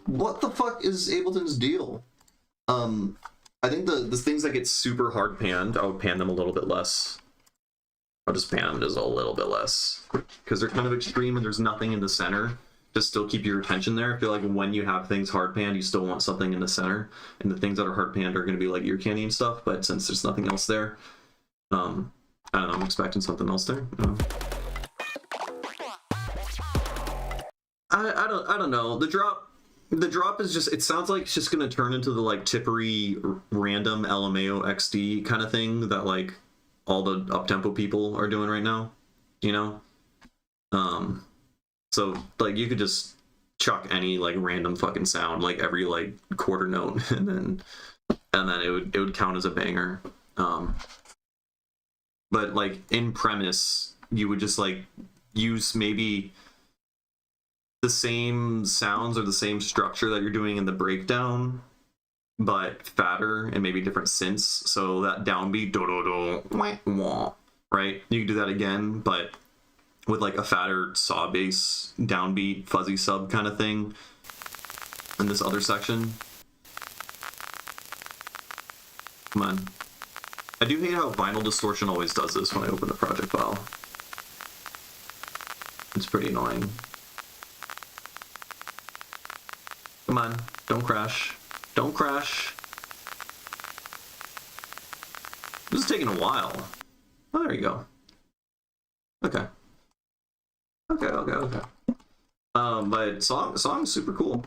What the fuck is Ableton's deal? I think the things that get super hard panned, I would pan them a little bit less. I'll just pan them just a little bit less because they're kind of extreme and there's nothing in the center to still keep your attention there. I feel like when you have things hard panned, you still want something in the center, and the things that are hard panned are going to be like ear candy and stuff. But since there's nothing else there, I don't know. I'm expecting something else there. I don't know. The drop is just, it sounds like it's just gonna turn into the like tippery random LMAO XD kind of thing that like all the uptempo people are doing right now, you know? So like you could just chuck any like random fucking sound, like every like quarter note, and then it would count as a banger. But like in premise, you would just like use maybe the same sounds or the same structure that you're doing in the breakdown, but fatter and maybe different synths. So that downbeat, do do do, wah, wah, right? You can do that again, but with like a fatter saw bass, downbeat, fuzzy sub kind of thing in this other section. Come on. I do hate how Vinyl Distortion always does this when I open the project file. It's pretty annoying. Come on, don't crash. Don't crash. This is taking a while. Oh, there you go. Okay. Okay. But song's super cool.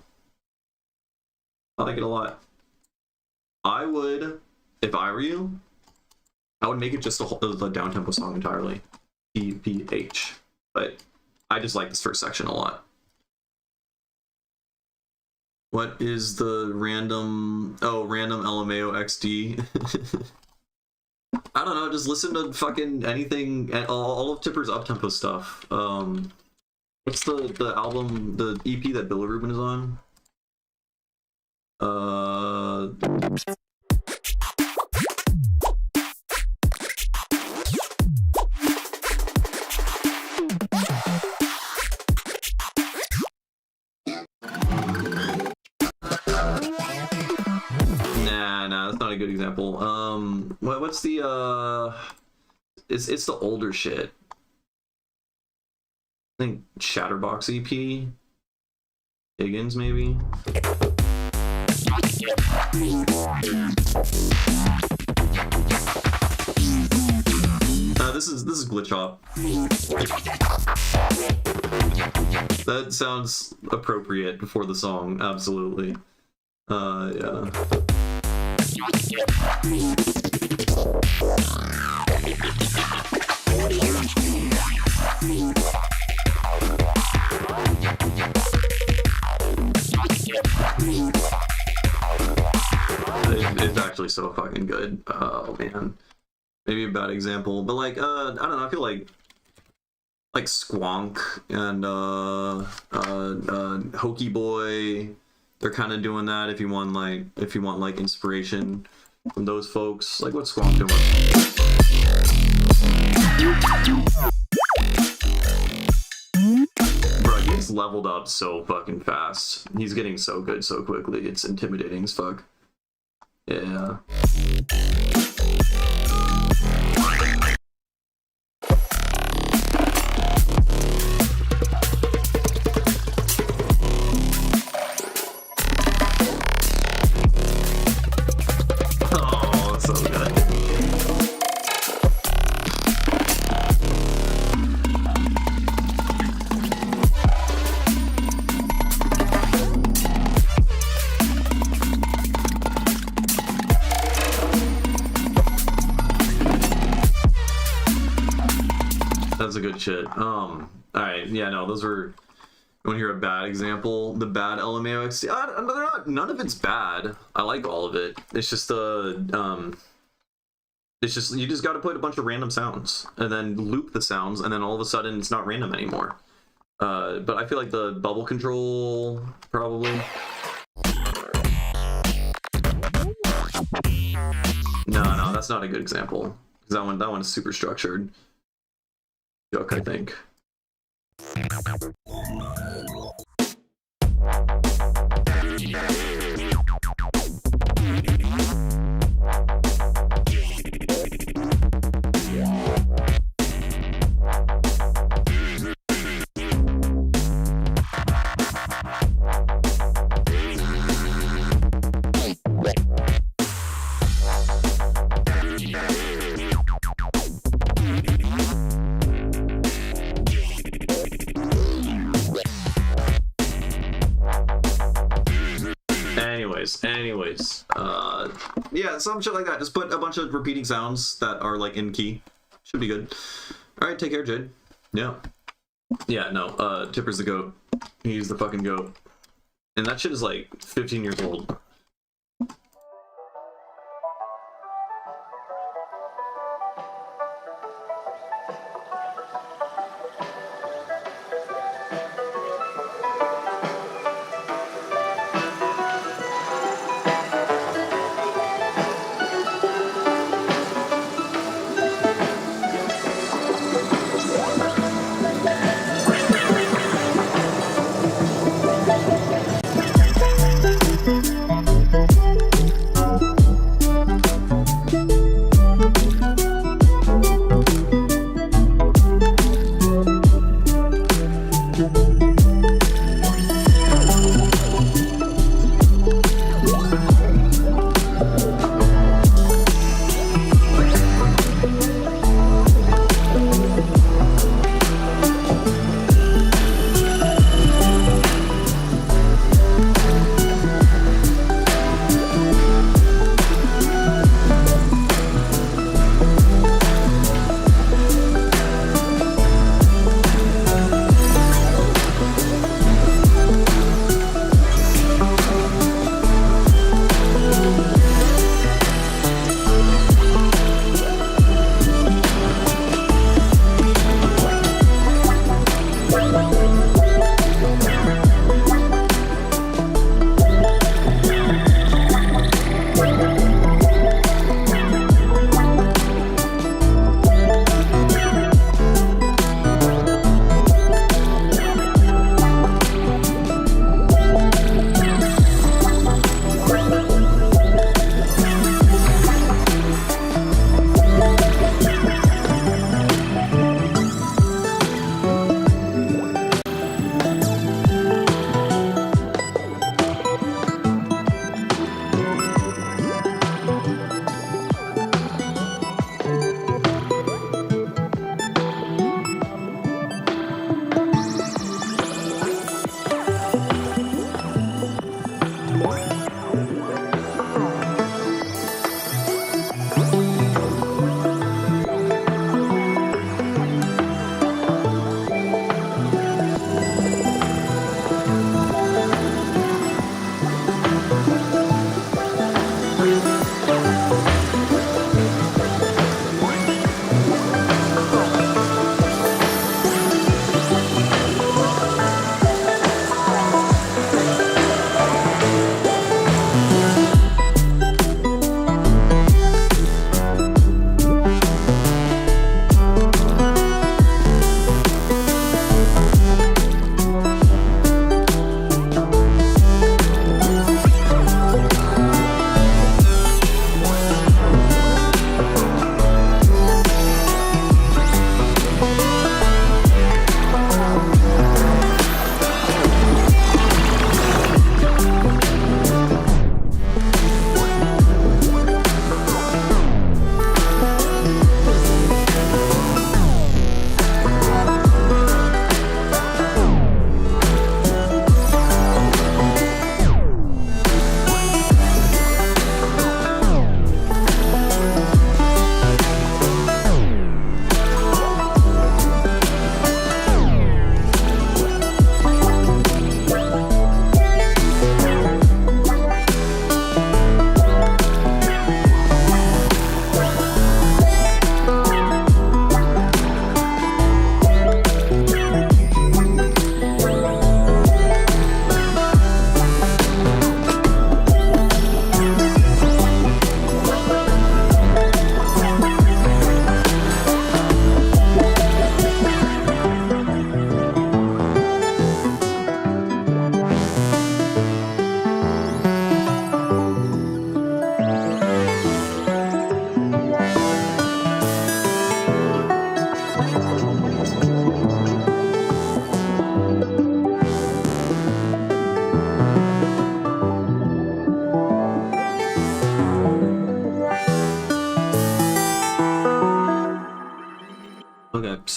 I like it a lot. I would, if I were you, I would make it just the down-tempo song entirely. PPH. But I just like this first section a lot. What is the random LMAO XD? I don't know, just listen to fucking anything, all of Tipper's uptempo stuff. What's the album, the EP that Bill Rubin is on? Nah, that's not a good example. What's the it's the older shit. I think Shatterbox EP. Higgins maybe. This is Glitch Hop. That sounds appropriate for the song, absolutely. Yeah. It's actually so fucking good. Oh man, maybe a bad example, but like I don't know. I feel like Squonk and Hokey Boy, they're kind of doing that. If you want like inspiration from those folks, like what's Squonk doing? Bro, he's leveled up so fucking fast. He's getting so good so quickly. It's intimidating as fuck. Yeah. Oh, so good. That's a good shit. Alright, yeah, no, those were... You want to hear a bad example? The bad LMAO XD? None of it's bad. I like all of it. It's just It's just you just got to put a bunch of random sounds and then loop the sounds, and then all of a sudden it's not random anymore. But I feel like the bubble control probably. No, that's not a good example. Because that one is super structured. Joke, I think. Anyways, yeah, some shit like that. Just put a bunch of repeating sounds that are like in key. Should be good. All right, take care, Jade. Yeah. Yeah, no, Tipper's the goat. He's the fucking goat. And that shit is like 15 years old.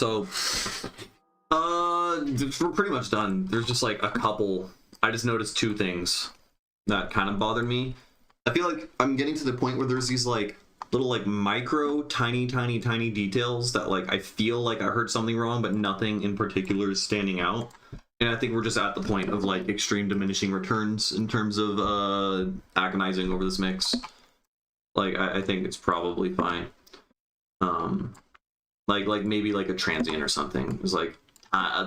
So, we're pretty much done. There's just like a couple. I just noticed two things that kind of bothered me. I feel like I'm getting to the point where there's these like little like micro tiny details that like I feel like I heard something wrong, but nothing in particular is standing out. And I think we're just at the point of like extreme diminishing returns in terms of agonizing over this mix. Like I think it's probably fine. Like maybe like a transient or something is like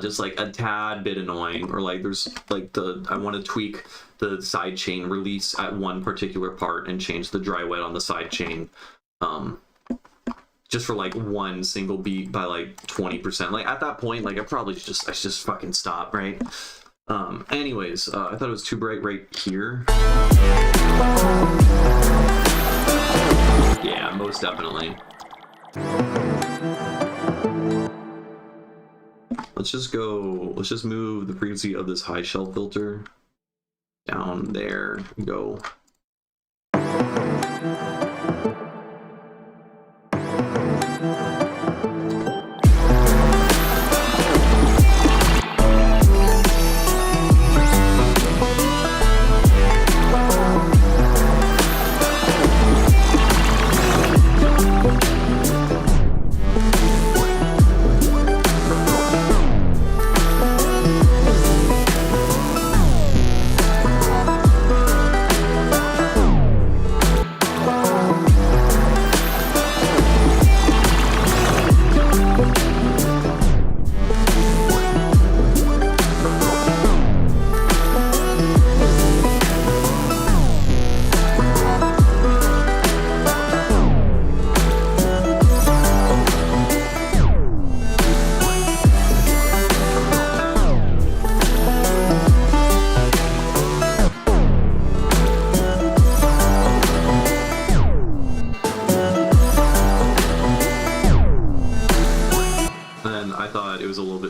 just like a tad bit annoying, or like there's like I want to tweak the side chain release at one particular part and change the dry wet on the side chain just for like one single beat by like 20%. Like at that point, like I should just fucking stop, right? Anyways, I thought it was too bright right here. Yeah, most definitely. Let's just move the frequency of this high shelf filter down there. Go.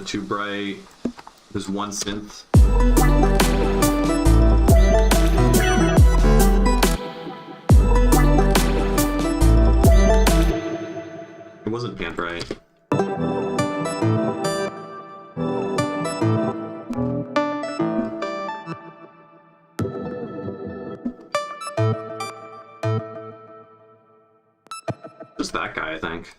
Too bright. There's one synth. It wasn't pan bright. Just that guy, I think.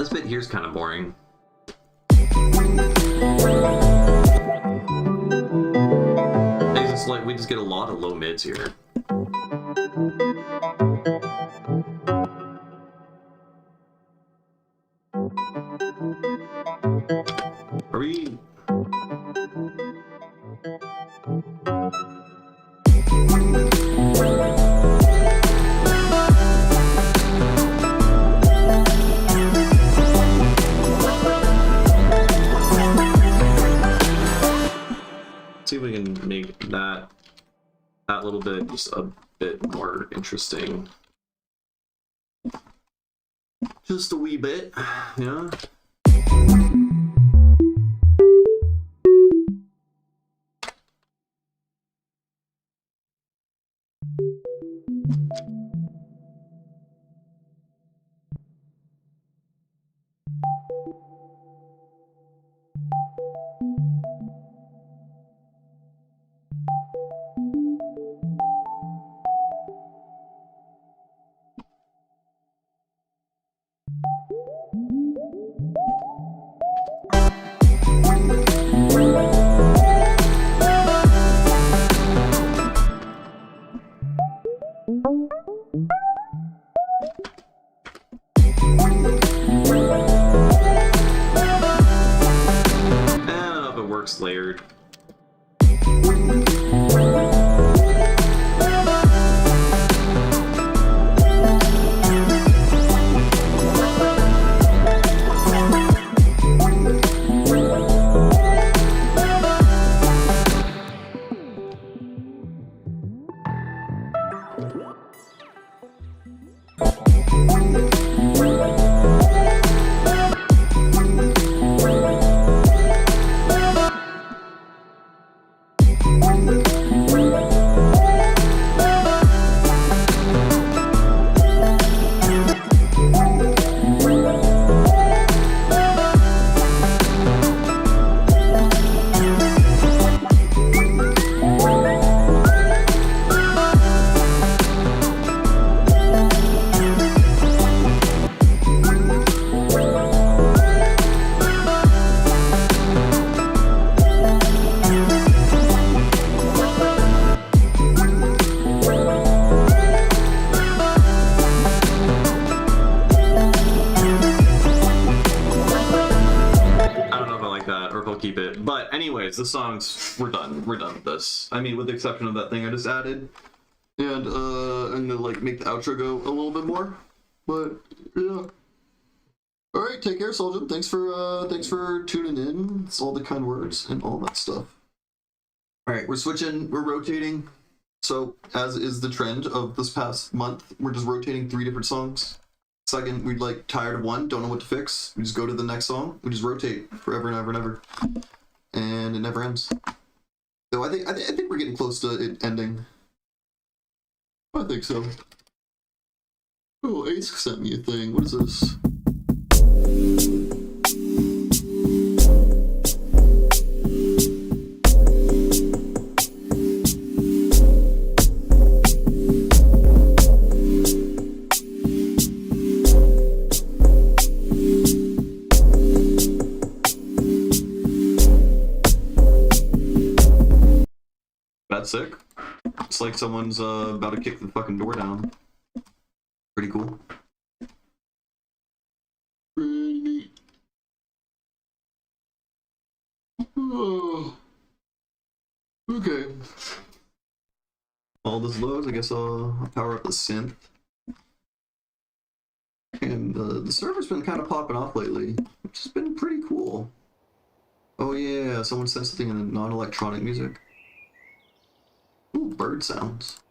This bit here's kind of boring. It's like we just get a lot of low mids here. Are we? See if we can make that little bit just a bit more interesting. Just a wee bit, yeah. Layered. Keep it, but anyways, the songs, we're done with this. I mean, with the exception of that thing I just added, and I'm gonna like make the outro go a little bit more, but yeah. All right, take care, Soldier. Thanks for tuning in. It's all the kind words and all that stuff. All right, we're rotating. So as is the trend of this past month, we're just rotating 3 different songs. Second, we'd like tired of one, don't know what to fix. We just go to the next song. We just rotate forever and ever and ever, and it never ends. So I think we're getting close to it ending. I think so. Oh, Ace sent me a thing. What is this? That's sick. It's like someone's about to kick the fucking door down. Pretty cool. Pretty neat. Oh. Okay. All this loads, I guess I'll power up the synth. And the server's been kind of popping off lately, which has been pretty cool. Oh yeah, someone sent something in non-electronic music. Ooh, bird sounds.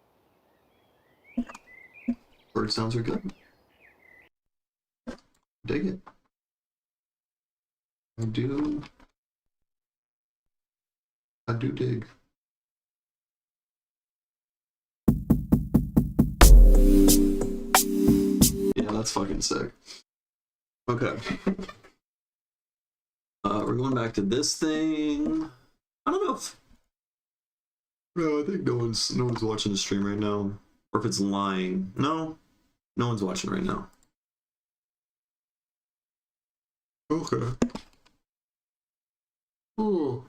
Bird sounds are good. Dig it. I do dig. Yeah, that's fucking sick. Okay. We're going back to this thing. I don't know if... No, I think no one's watching the stream right now. Or if it's lying. No one's watching right now. Okay. Ooh.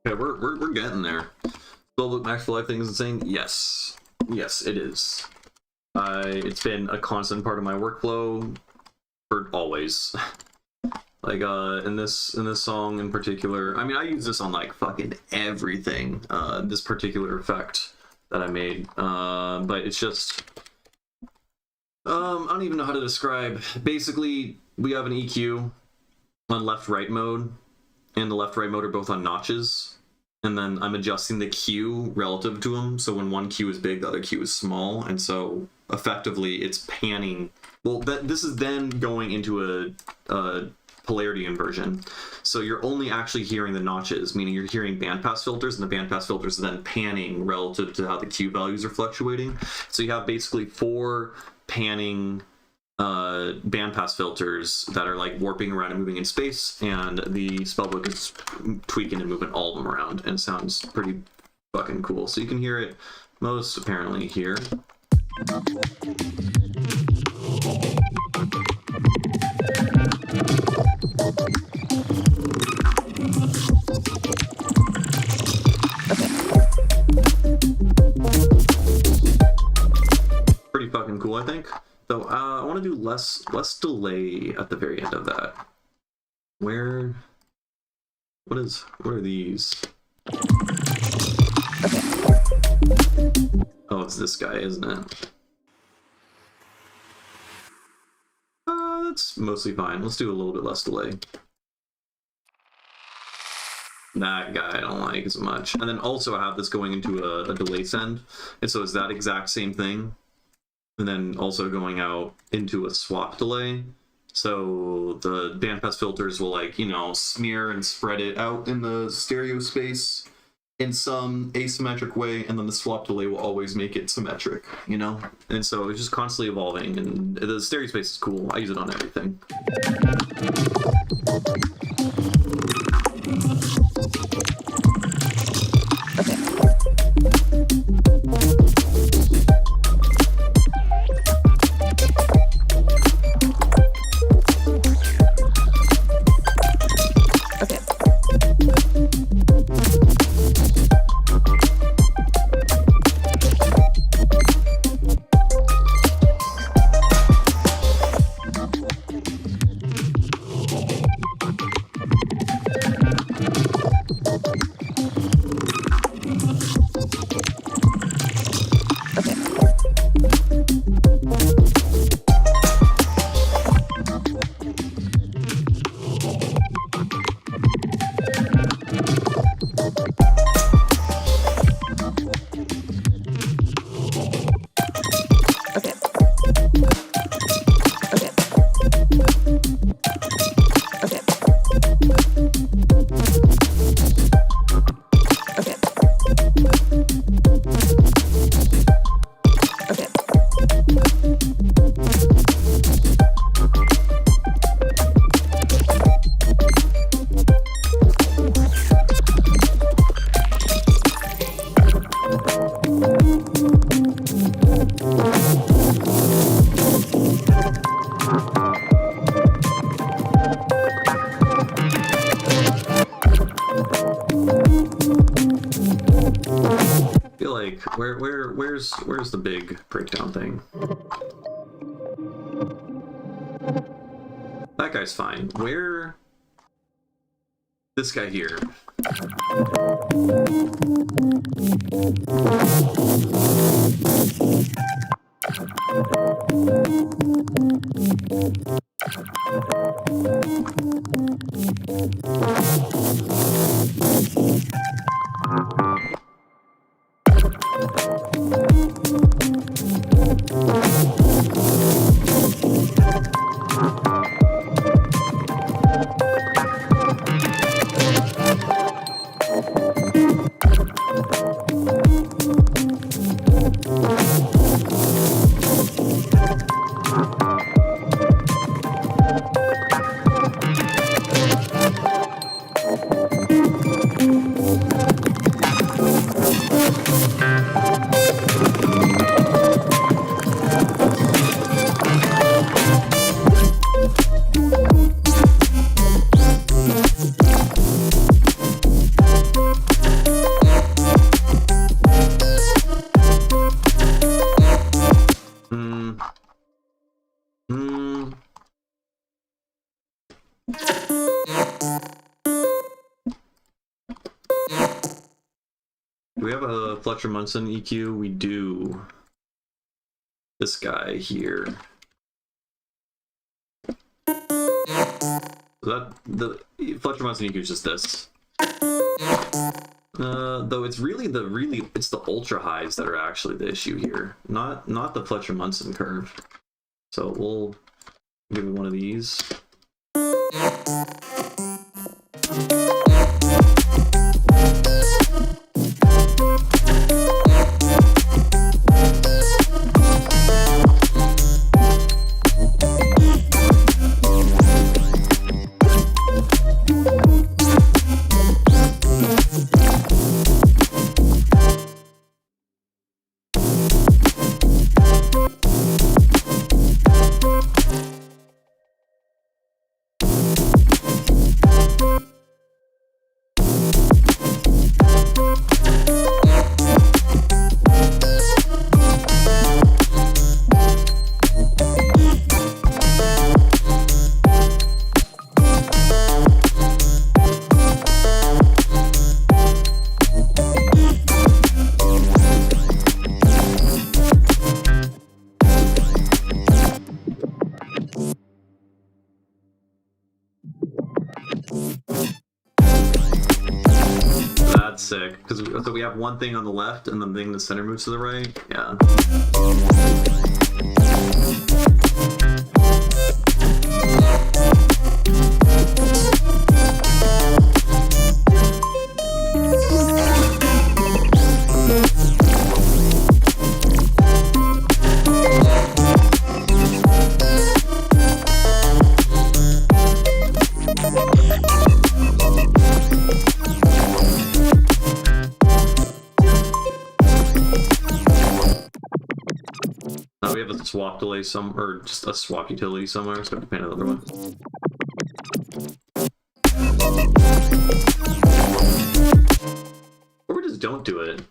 Yeah, we're getting there. Spellbook Max for Life thing is insane. Yes, yes, it is. It's been a constant part of my workflow for always. Like in this song in particular, I mean, I use this on like fucking everything. This particular effect that I made, but it's just I don't even know how to describe. Basically, we have an EQ on left-right mode, and the left-right mode are both on notches. and then I'm adjusting the Q relative to them. So when one Q is big, the other Q is small, and so effectively it's panning. Well, this is then going into a polarity inversion. So you're only actually hearing the notches, meaning you're hearing bandpass filters, and the bandpass filters are then panning relative to how the Q values are fluctuating. So you have basically 4 panning bandpass filters that are like warping around and moving in space, and the spellbook is tweaking and moving all of them around, and it sounds pretty fucking cool. So you can hear it most apparently here. Pretty fucking cool, I think. So I want to do less delay at the very end of that. What are these? Oh, it's this guy, isn't it? That's mostly fine. Let's do a little bit less delay. That guy I don't like as much. And then also I have this going into a delay send, and so it's that exact same thing. And then also going out into a swap delay. So the bandpass filters will, like, you know, smear and spread it out in the stereo space in some asymmetric way, and then the swap delay will always make it symmetric, you know? And so it's just constantly evolving, and the stereo space is cool. I use it on everything. Where's the big breakdown thing? That guy's fine. Where? This guy here. Do we have a Fletcher Munson EQ? We do. This guy here. So that the Fletcher Munson EQ is just this. Though it's really it's the ultra highs that are actually the issue here, not the Fletcher Munson curve. So we'll give it one of these. That's sick, because so we have one thing on the left and the thing in the center moves to the right. Yeah. Now we have a swap delay or just a swap utility somewhere, so I have to paint another one. Or we just don't do it.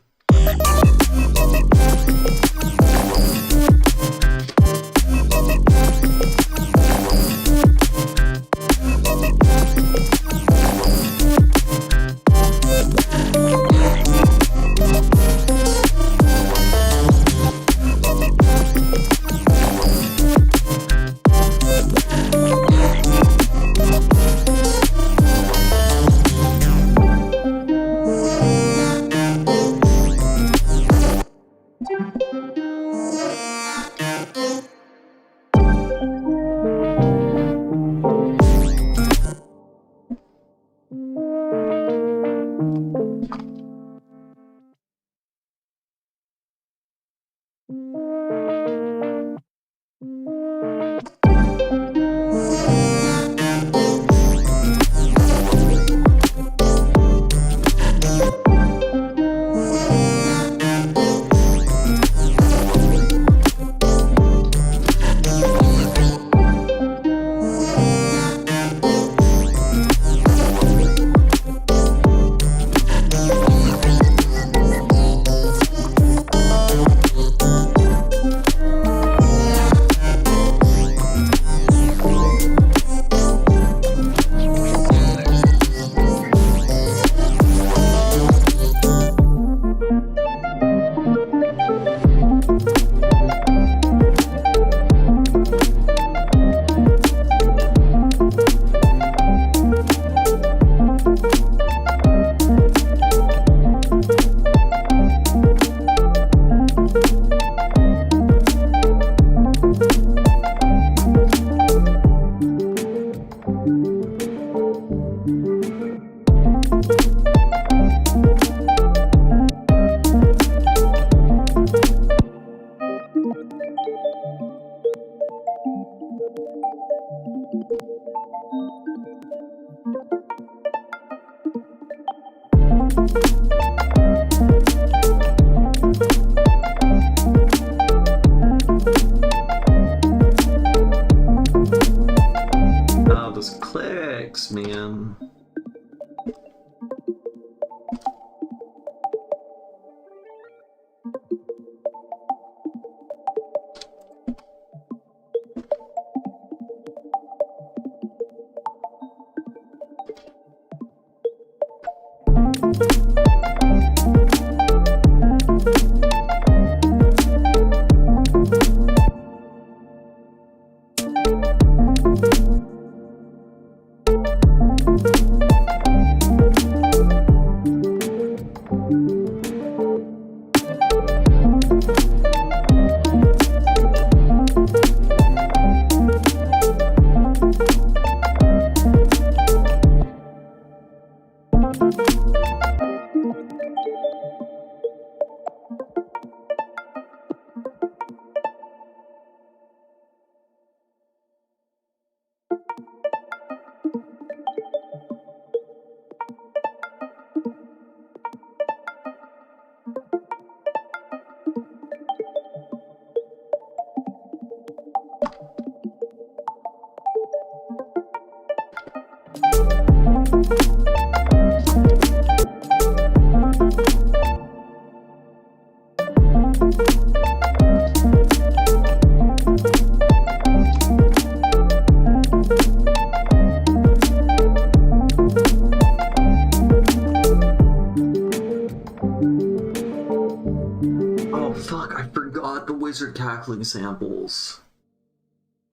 Oh fuck, I forgot the wizard cackling samples.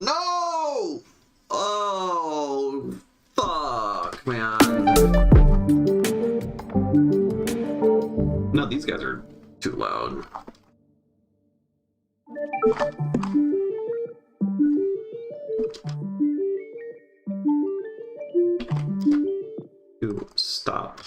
No! Oh, fuck, man. No, these guys are too loud. Dude, stop.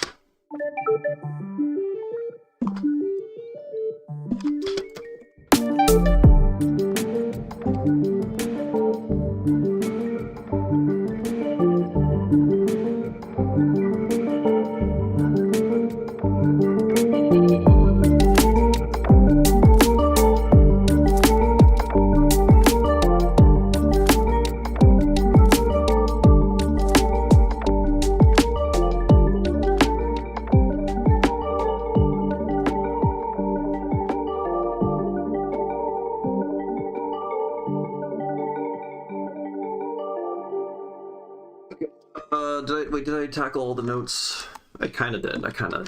Did I tackle all the notes? I kind of did.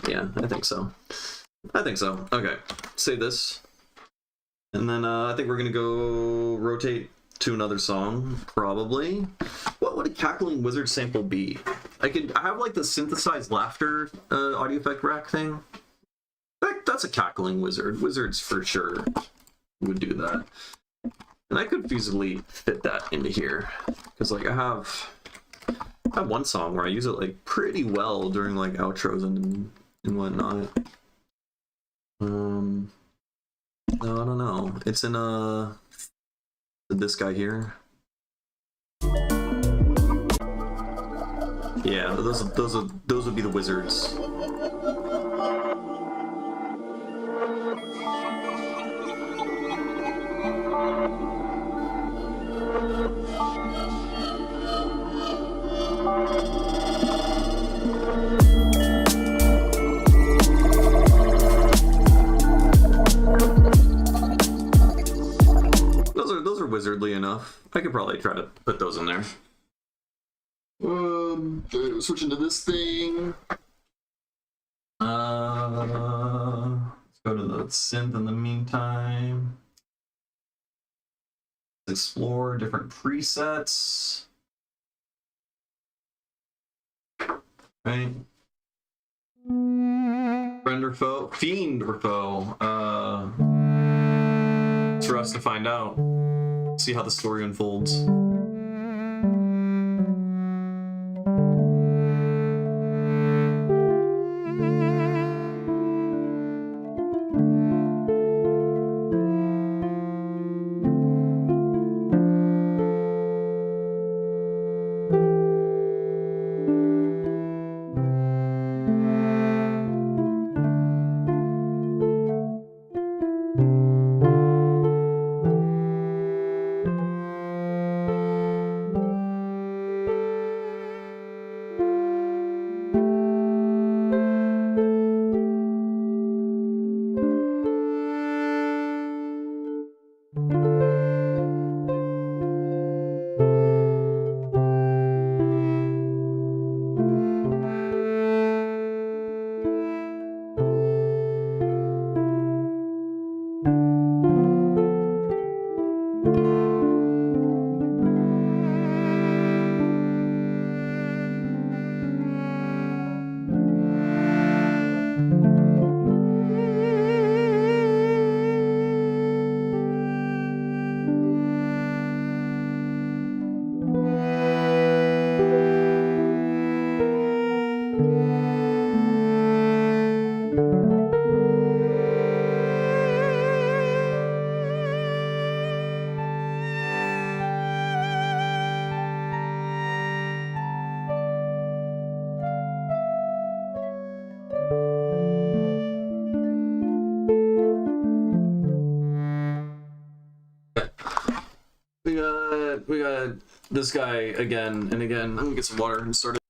Yeah, I think so. Okay, save this. And then I think we're gonna go rotate to another song, probably. What would a cackling wizard sample be? I have like the synthesized laughter audio effect rack thing. That's a cackling wizard. Wizards for sure would do that. And I could feasibly fit that into here. Because like I have one song where I use it like pretty well during like outros and whatnot. No, I don't know. It's in this guy here. Yeah, those would be the wizards. Those are wizardly enough. I could probably try to put those in there. Switching to this thing. Let's go to the synth in the meantime. Explore different presets. Right. Friend or foe? Fiend or foe? It's for us to find out. See how the story unfolds. We got this guy again and again. I'm gonna get some water and start it.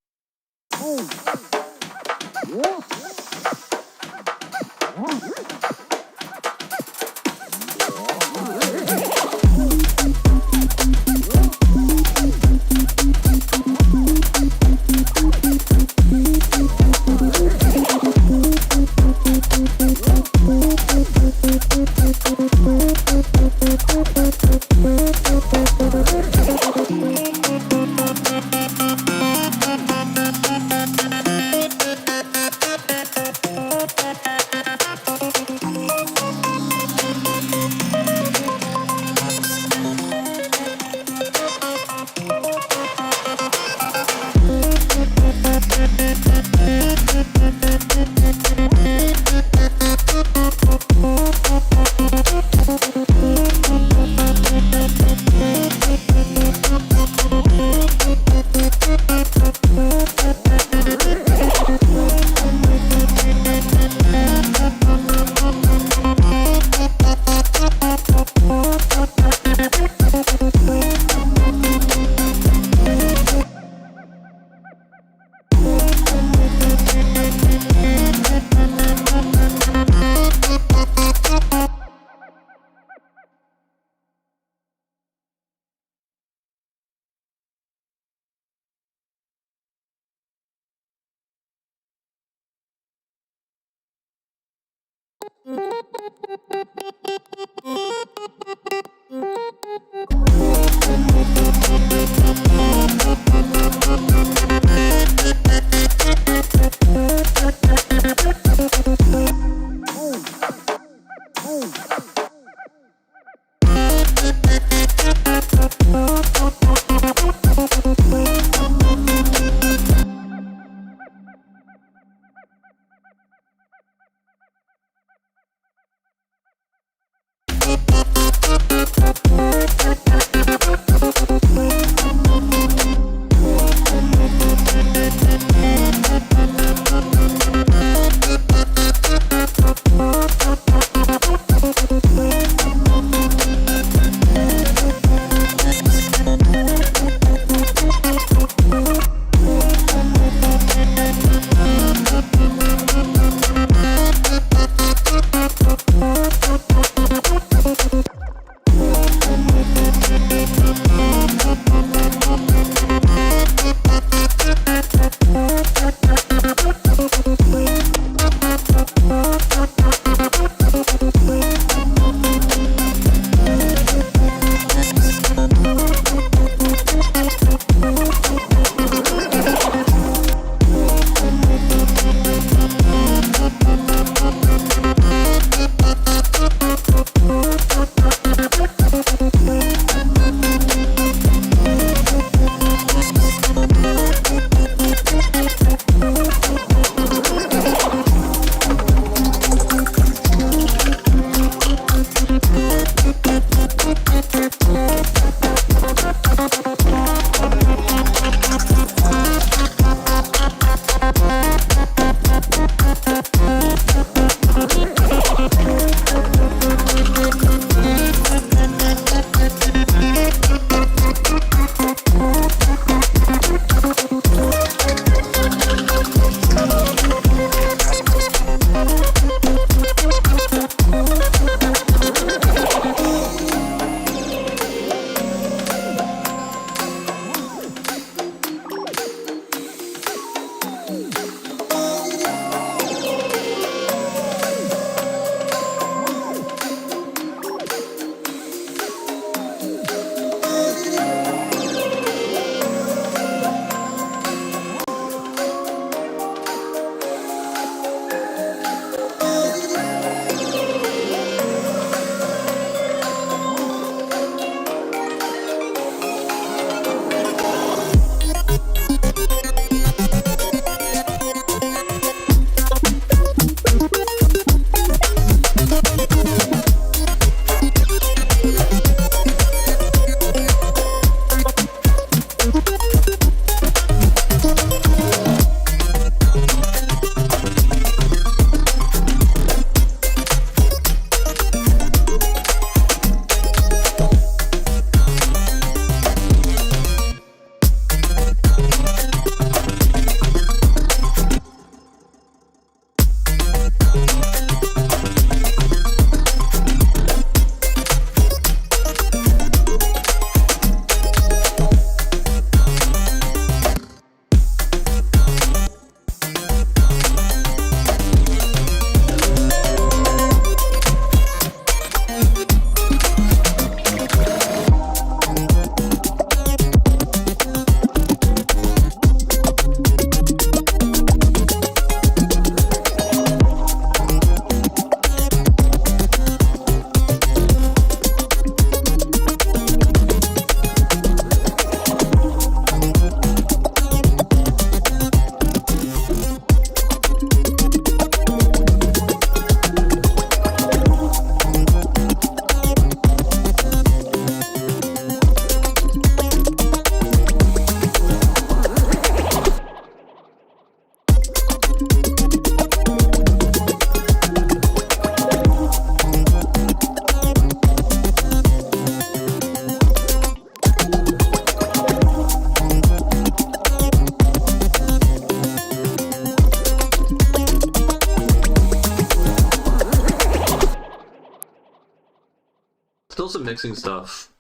Still some mixing stuff.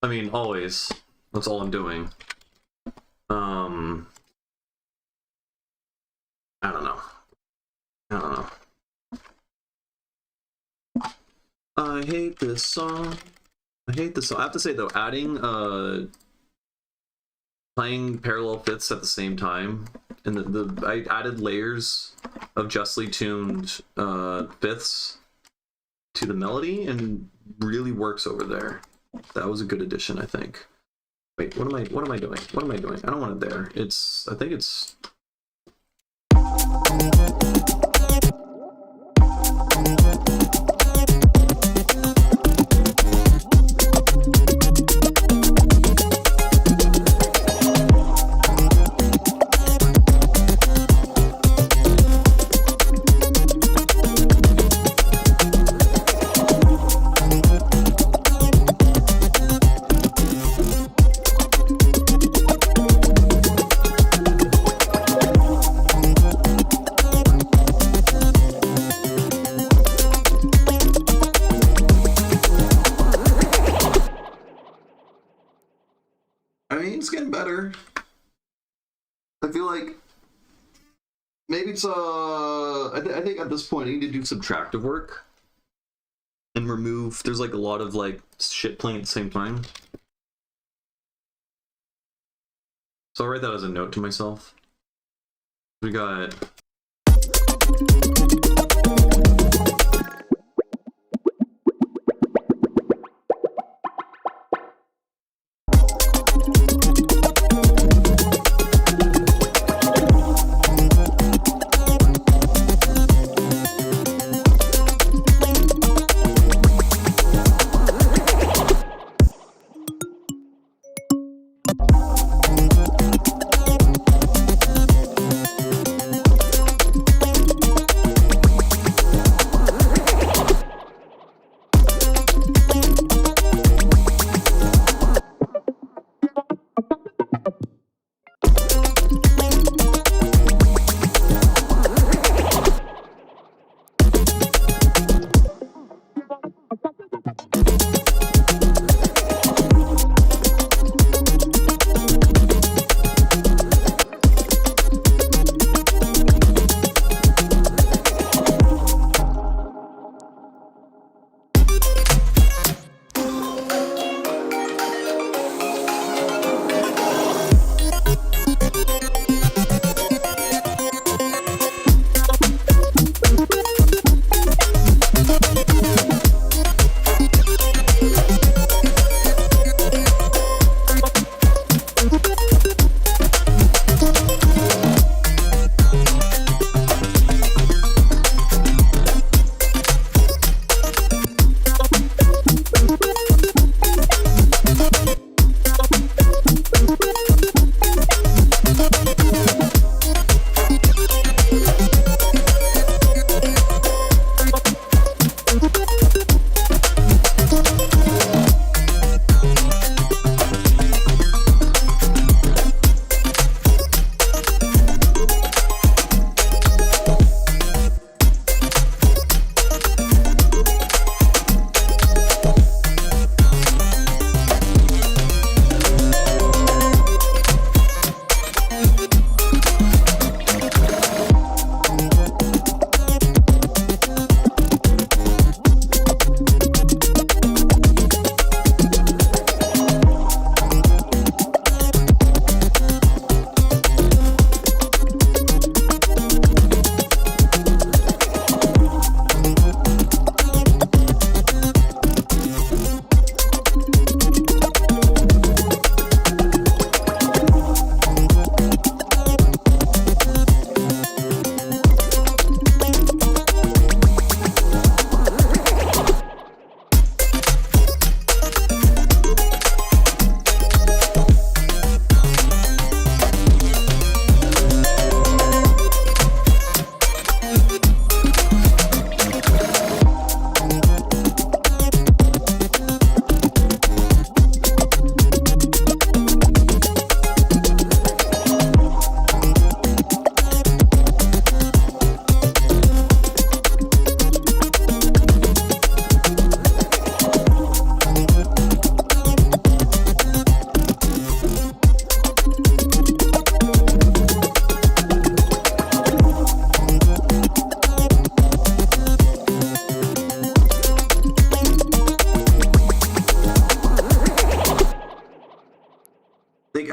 I mean, always. That's all I'm doing. I don't know. hate this song. I hate this song. I have to say though, adding playing parallel fifths at the same time, and I added layers of justly tuned fifths to the melody, and really works over there. That was a good addition, I think. Wait, what am I doing? What am I doing? I don't want it there. I think it's. I mean, it's getting better. I feel like maybe it's I think at this point I need to do Subtractive work and remove. There's like a lot of like shit playing at the same time. So I'll write that as a note to myself. We got.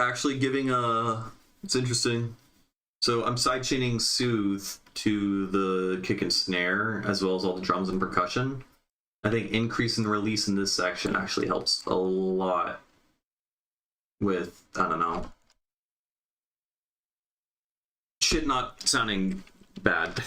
actually giving a. It's interesting. So I'm sidechaining Soothe to the kick and snare, as well as all the drums and percussion. I think increase and release in this section actually helps a lot with, I don't know, shit not sounding bad.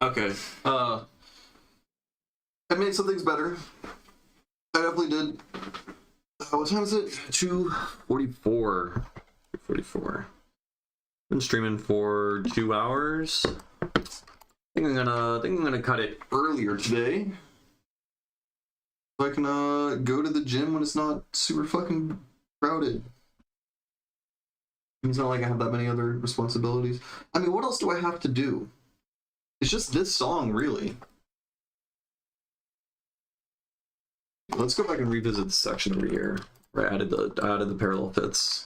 Okay. I made some things better. I definitely did. What time is it? 2:44. 2:44. Been streaming for 2 hours. I think I'm gonna cut it earlier today, so I can go to the gym when it's not super fucking crowded. It's not like I have that many other responsibilities. I mean, what else do I have to do? It's just this song, really. Let's go back and revisit the section over here where I added the parallel fits.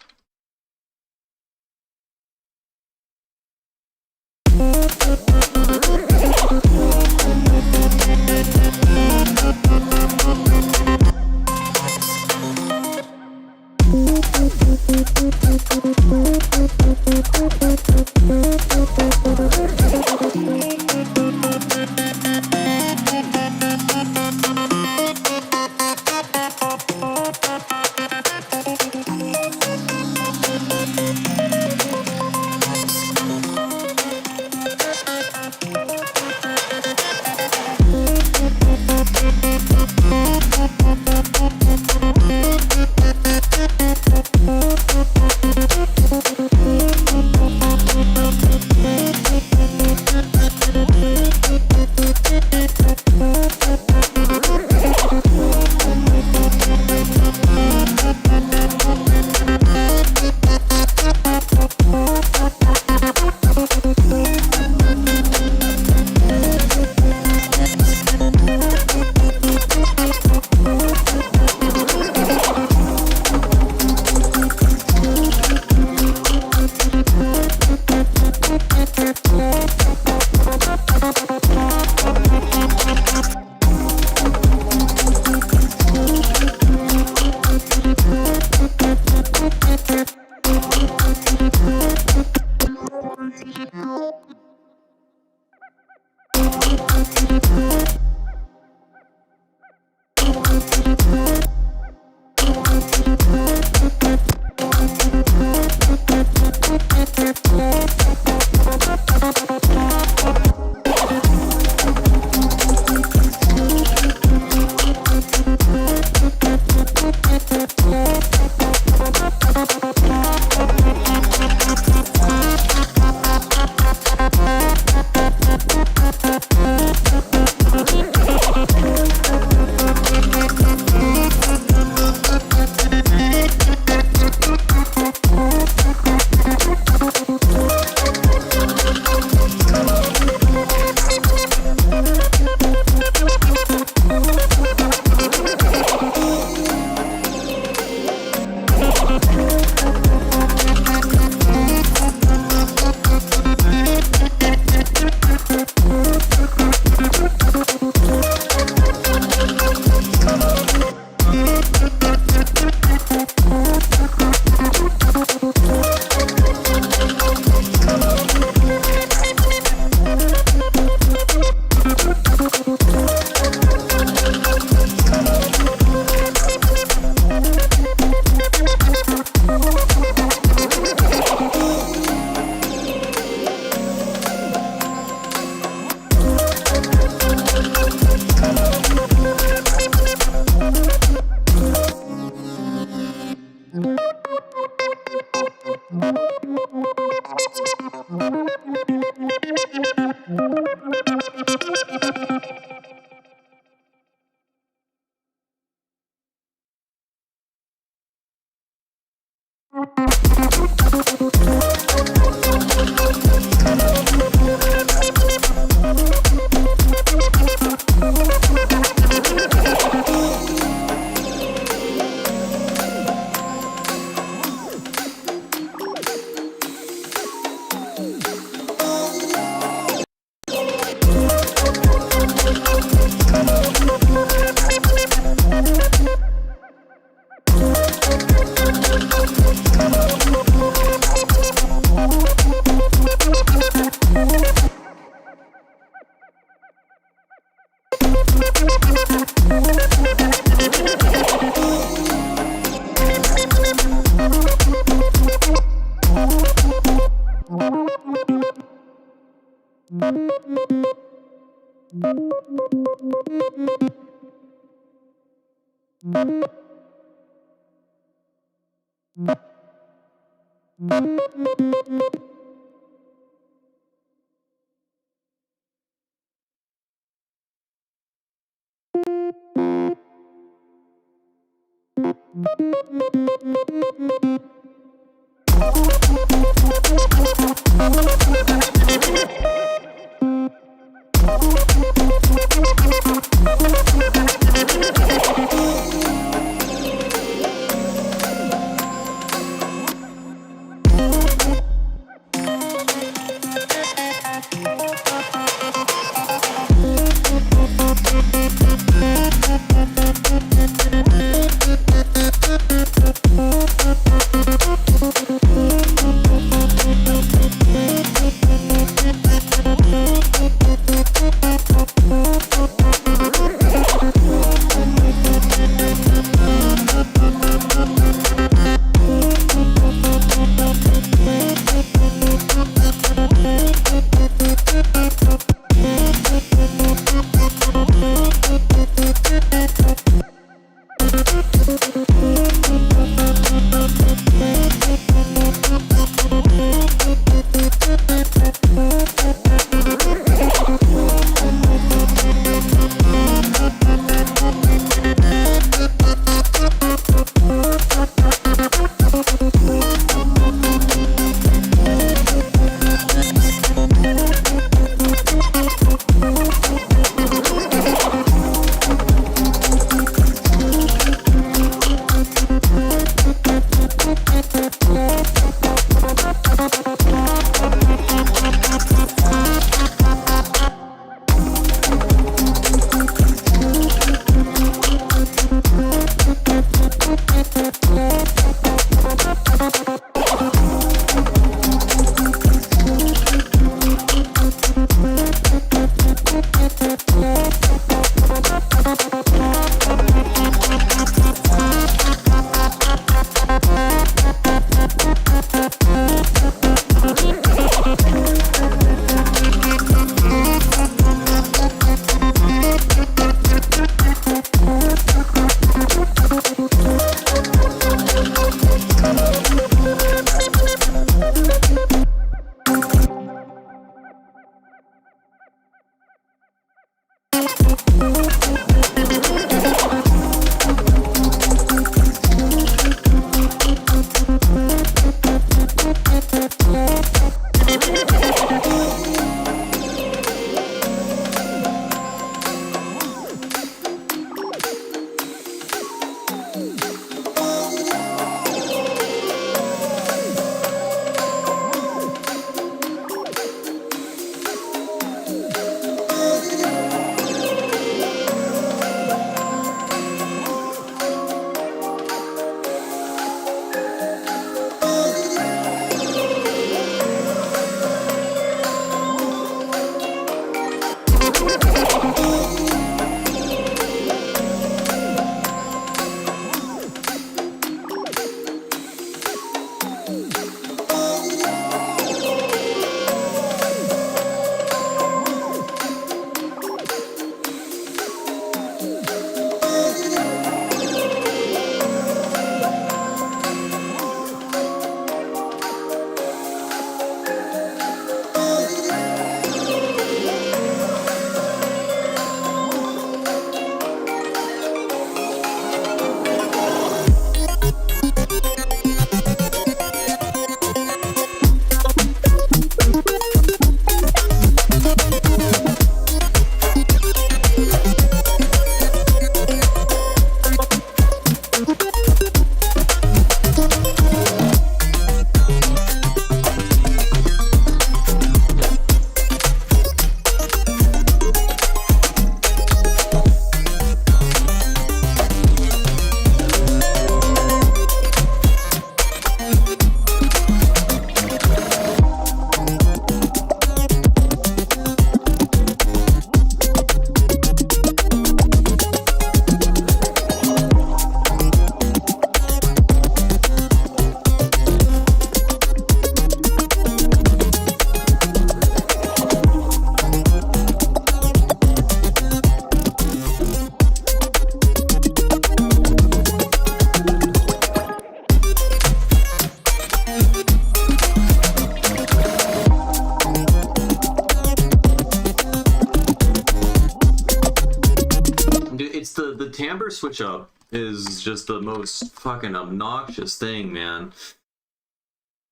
switch up is just the most fucking obnoxious thing, man.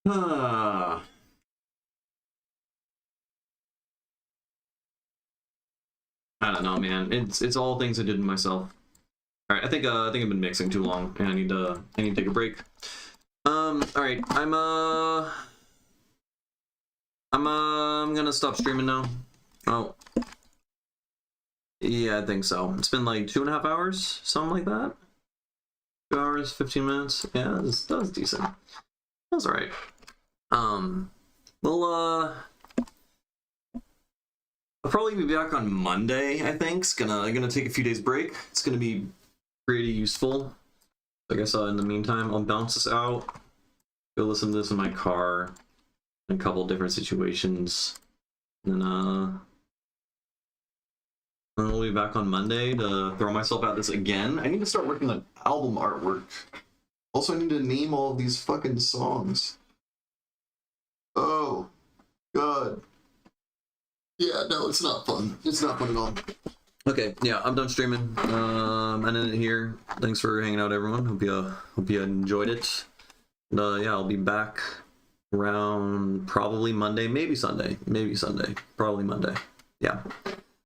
Ah. I don't know, man. It's all things I did to myself. All right, I think I've been mixing too long, and I need to take a break. All right, I'm gonna stop streaming now. Oh, yeah, I think so. It's been like 2.5 hours, something like that. 2 hours, 15 minutes. Yeah, that was decent. That was all right. Well, I'll probably be back on Monday, I think. I'm gonna take a few days break. It's gonna be pretty useful. I guess in the meantime, I'll bounce this out. Go listen to this in my car. In a couple different situations. And I'll be back on Monday to throw myself at this again. I need to start working on album artwork. Also, I need to name all of these fucking songs. Oh, God. Yeah, no, it's not fun. It's not fun at all. Okay, yeah, I'm done streaming. I'm ending it here. Thanks for hanging out, everyone. Hope you enjoyed it. And yeah, I'll be back around probably Monday, maybe Sunday, probably Monday. Yeah.